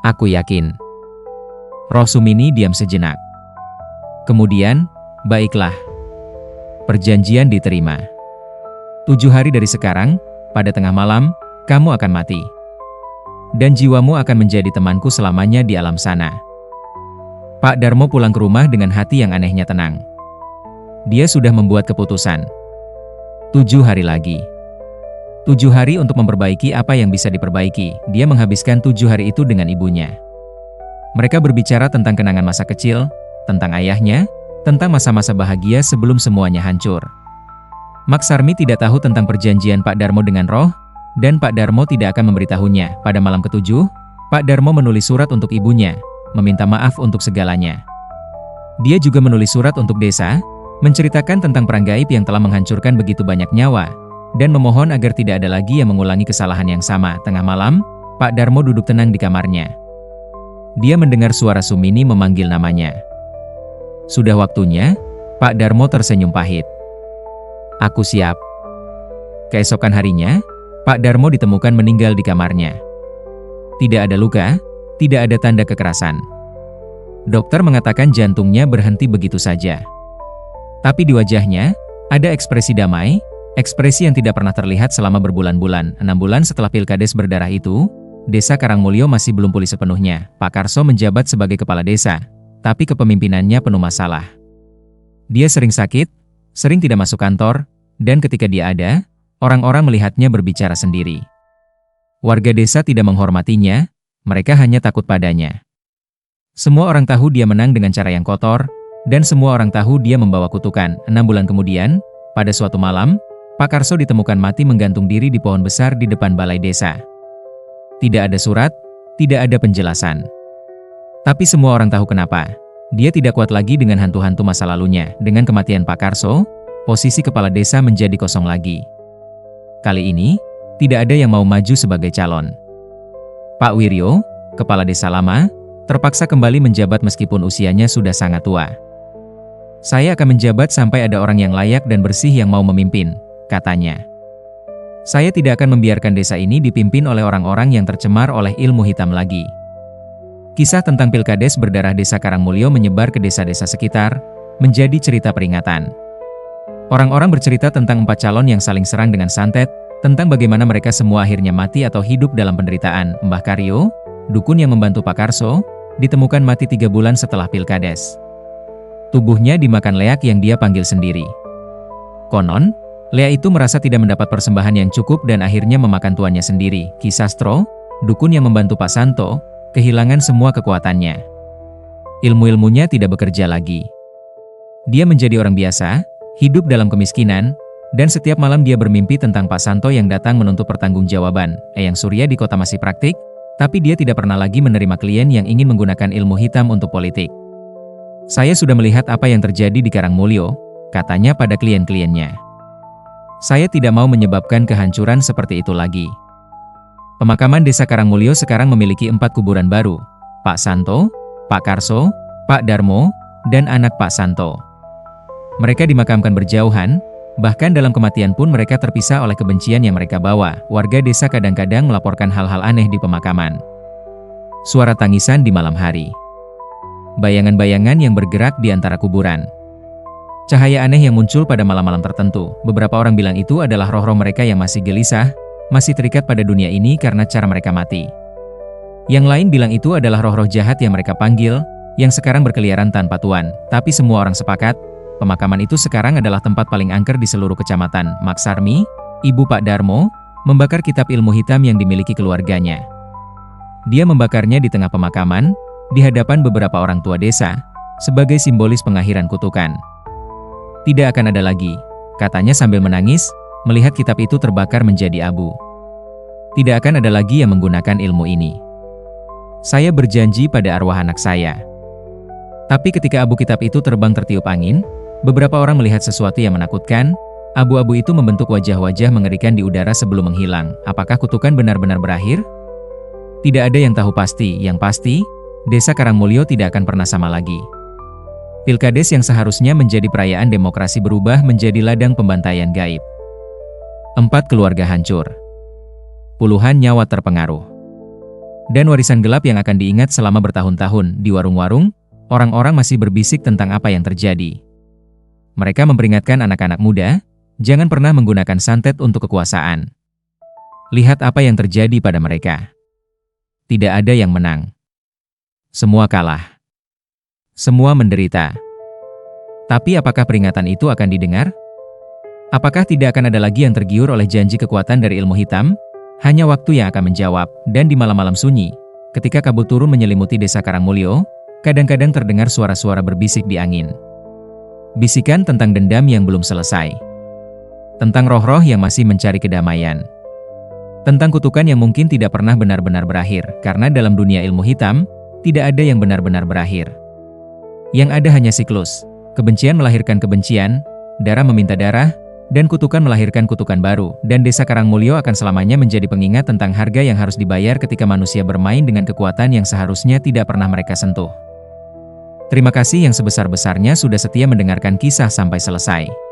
A: "Aku yakin." Roh Sumini diam sejenak. Kemudian, "Baiklah. Perjanjian diterima. 7 hari dari sekarang, pada tengah malam, kamu akan mati. Dan jiwamu akan menjadi temanku selamanya di alam sana. Pak Darmo pulang ke rumah dengan hati yang anehnya tenang. Dia sudah membuat keputusan. 7 hari lagi. 7 hari untuk memperbaiki apa yang bisa diperbaiki. Dia menghabiskan 7 hari itu dengan ibunya. Mereka berbicara tentang kenangan masa kecil, tentang ayahnya, tentang masa-masa bahagia sebelum semuanya hancur. Maksarmi tidak tahu tentang perjanjian Pak Darmo dengan roh, dan Pak Darmo tidak akan memberitahunya. Pada malam ke-7, Pak Darmo menulis surat untuk ibunya, meminta maaf untuk segalanya. Dia juga menulis surat untuk desa, menceritakan tentang perang gaib yang telah menghancurkan begitu banyak nyawa, dan memohon agar tidak ada lagi yang mengulangi kesalahan yang sama. Tengah malam, Pak Darmo duduk tenang di kamarnya. Dia mendengar suara Sumini memanggil namanya. Sudah waktunya, Pak Darmo tersenyum pahit. Aku siap. Keesokan harinya, Pak Darmo ditemukan meninggal di kamarnya. Tidak ada luka, tidak ada tanda kekerasan. Dokter mengatakan jantungnya berhenti begitu saja. Tapi di wajahnya, ada ekspresi damai, ekspresi yang tidak pernah terlihat selama berbulan-bulan. 6 bulan setelah Pilkades berdarah itu, Desa Karangmulyo masih belum pulih sepenuhnya. Pak Karso menjabat sebagai kepala desa, tapi kepemimpinannya penuh masalah. Dia sering sakit, sering tidak masuk kantor, dan ketika dia ada, orang-orang melihatnya berbicara sendiri. Warga desa tidak menghormatinya, mereka hanya takut padanya. Semua orang tahu dia menang dengan cara yang kotor, dan semua orang tahu dia membawa kutukan. 6 bulan kemudian, pada suatu malam, Pak Karso ditemukan mati menggantung diri di pohon besar di depan balai desa. Tidak ada surat, tidak ada penjelasan. Tapi semua orang tahu kenapa. Dia tidak kuat lagi dengan hantu-hantu masa lalunya. Dengan kematian Pak Karso, posisi kepala desa menjadi kosong lagi. Kali ini, tidak ada yang mau maju sebagai calon. Pak Wiryo, kepala desa lama, terpaksa kembali menjabat meskipun usianya sudah sangat tua. Saya akan menjabat sampai ada orang yang layak dan bersih yang mau memimpin, katanya. Saya tidak akan membiarkan desa ini dipimpin oleh orang-orang yang tercemar oleh ilmu hitam lagi. Kisah tentang Pilkades berdarah Desa Karangmulyo menyebar ke desa-desa sekitar, menjadi cerita peringatan. Orang-orang bercerita tentang 4 calon yang saling serang dengan santet, tentang bagaimana mereka semua akhirnya mati atau hidup dalam penderitaan. Mbah Karyo, dukun yang membantu Pak Karso, ditemukan mati 3 bulan setelah Pilkades. Tubuhnya dimakan leak yang dia panggil sendiri. Konon, leak itu merasa tidak mendapat persembahan yang cukup dan akhirnya memakan tuannya sendiri. Ki Sastro, dukun yang membantu Pak Santo, kehilangan semua kekuatannya. Ilmu-ilmunya tidak bekerja lagi. Dia menjadi orang biasa, hidup dalam kemiskinan, dan setiap malam dia bermimpi tentang Pak Santo yang datang menuntut pertanggungjawaban. Eyang Surya di kota masih praktik, tapi dia tidak pernah lagi menerima klien yang ingin menggunakan ilmu hitam untuk politik. Saya sudah melihat apa yang terjadi di Karangmulyo, katanya pada klien-kliennya. Saya tidak mau menyebabkan kehancuran seperti itu lagi. Pemakaman Desa Karangmulyo sekarang memiliki 4 kuburan baru, Pak Santo, Pak Karso, Pak Darmo, dan anak Pak Santo. Mereka dimakamkan berjauhan, bahkan dalam kematian pun mereka terpisah oleh kebencian yang mereka bawa. Warga desa kadang-kadang melaporkan hal-hal aneh di pemakaman. Suara tangisan di malam hari. Bayangan-bayangan yang bergerak di antara kuburan. Cahaya aneh yang muncul pada malam-malam tertentu. Beberapa orang bilang itu adalah roh-roh mereka yang masih gelisah, masih terikat pada dunia ini karena cara mereka mati. Yang lain bilang itu adalah roh-roh jahat yang mereka panggil, yang sekarang berkeliaran tanpa tuan. Tapi semua orang sepakat, pemakaman itu sekarang adalah tempat paling angker di seluruh kecamatan. Maksarmi, ibu Pak Darmo, membakar kitab ilmu hitam yang dimiliki keluarganya. Dia membakarnya di tengah pemakaman, di hadapan beberapa orang tua desa, sebagai simbolis pengakhiran kutukan. Tidak akan ada lagi, katanya sambil menangis, melihat kitab itu terbakar menjadi abu. Tidak akan ada lagi yang menggunakan ilmu ini. Saya berjanji pada arwah anak saya. Tapi ketika abu kitab itu terbang tertiup angin, beberapa orang melihat sesuatu yang menakutkan. Abu-abu itu membentuk wajah-wajah mengerikan di udara sebelum menghilang. Apakah kutukan benar-benar berakhir? Tidak ada yang tahu pasti. Yang pasti, Desa Karangmulyo tidak akan pernah sama lagi. Pilkades yang seharusnya menjadi perayaan demokrasi berubah menjadi ladang pembantaian gaib. 4 keluarga hancur. Puluhan nyawa terpengaruh. Dan warisan gelap yang akan diingat selama bertahun-tahun. Di warung-warung, orang-orang masih berbisik tentang apa yang terjadi. Mereka memperingatkan anak-anak muda, jangan pernah menggunakan santet untuk kekuasaan. Lihat apa yang terjadi pada mereka. Tidak ada yang menang. Semua kalah. Semua menderita. Tapi apakah peringatan itu akan didengar? Apakah tidak akan ada lagi yang tergiur oleh janji kekuatan dari ilmu hitam? Hanya waktu yang akan menjawab, dan di malam-malam sunyi, ketika kabut turun menyelimuti desa Karangmulyo, kadang-kadang terdengar suara-suara berbisik di angin. Bisikan tentang dendam yang belum selesai. Tentang roh-roh yang masih mencari kedamaian. Tentang kutukan yang mungkin tidak pernah benar-benar berakhir, karena dalam dunia ilmu hitam, tidak ada yang benar-benar berakhir. Yang ada hanya siklus, kebencian melahirkan kebencian, darah meminta darah, dan kutukan melahirkan kutukan baru, dan desa Karangmulyo akan selamanya menjadi pengingat tentang harga yang harus dibayar ketika manusia bermain dengan kekuatan yang seharusnya tidak pernah mereka sentuh. Terima kasih yang sebesar-besarnya sudah setia mendengarkan kisah sampai selesai.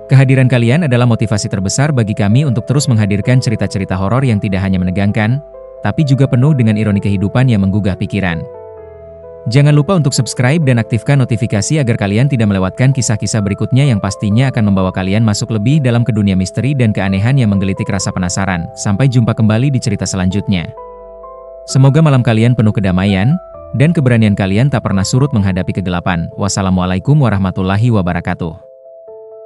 A: Kehadiran kalian adalah motivasi terbesar bagi kami untuk terus menghadirkan cerita-cerita horor yang tidak hanya menegangkan, tapi juga penuh dengan ironi kehidupan yang menggugah pikiran. Jangan lupa untuk subscribe dan aktifkan notifikasi agar kalian tidak melewatkan kisah-kisah berikutnya yang pastinya akan membawa kalian masuk lebih dalam ke dunia misteri dan keanehan yang menggelitik rasa penasaran. Sampai jumpa kembali di cerita selanjutnya. Semoga malam kalian penuh kedamaian, dan keberanian kalian tak pernah surut menghadapi kegelapan. Wassalamualaikum warahmatullahi wabarakatuh.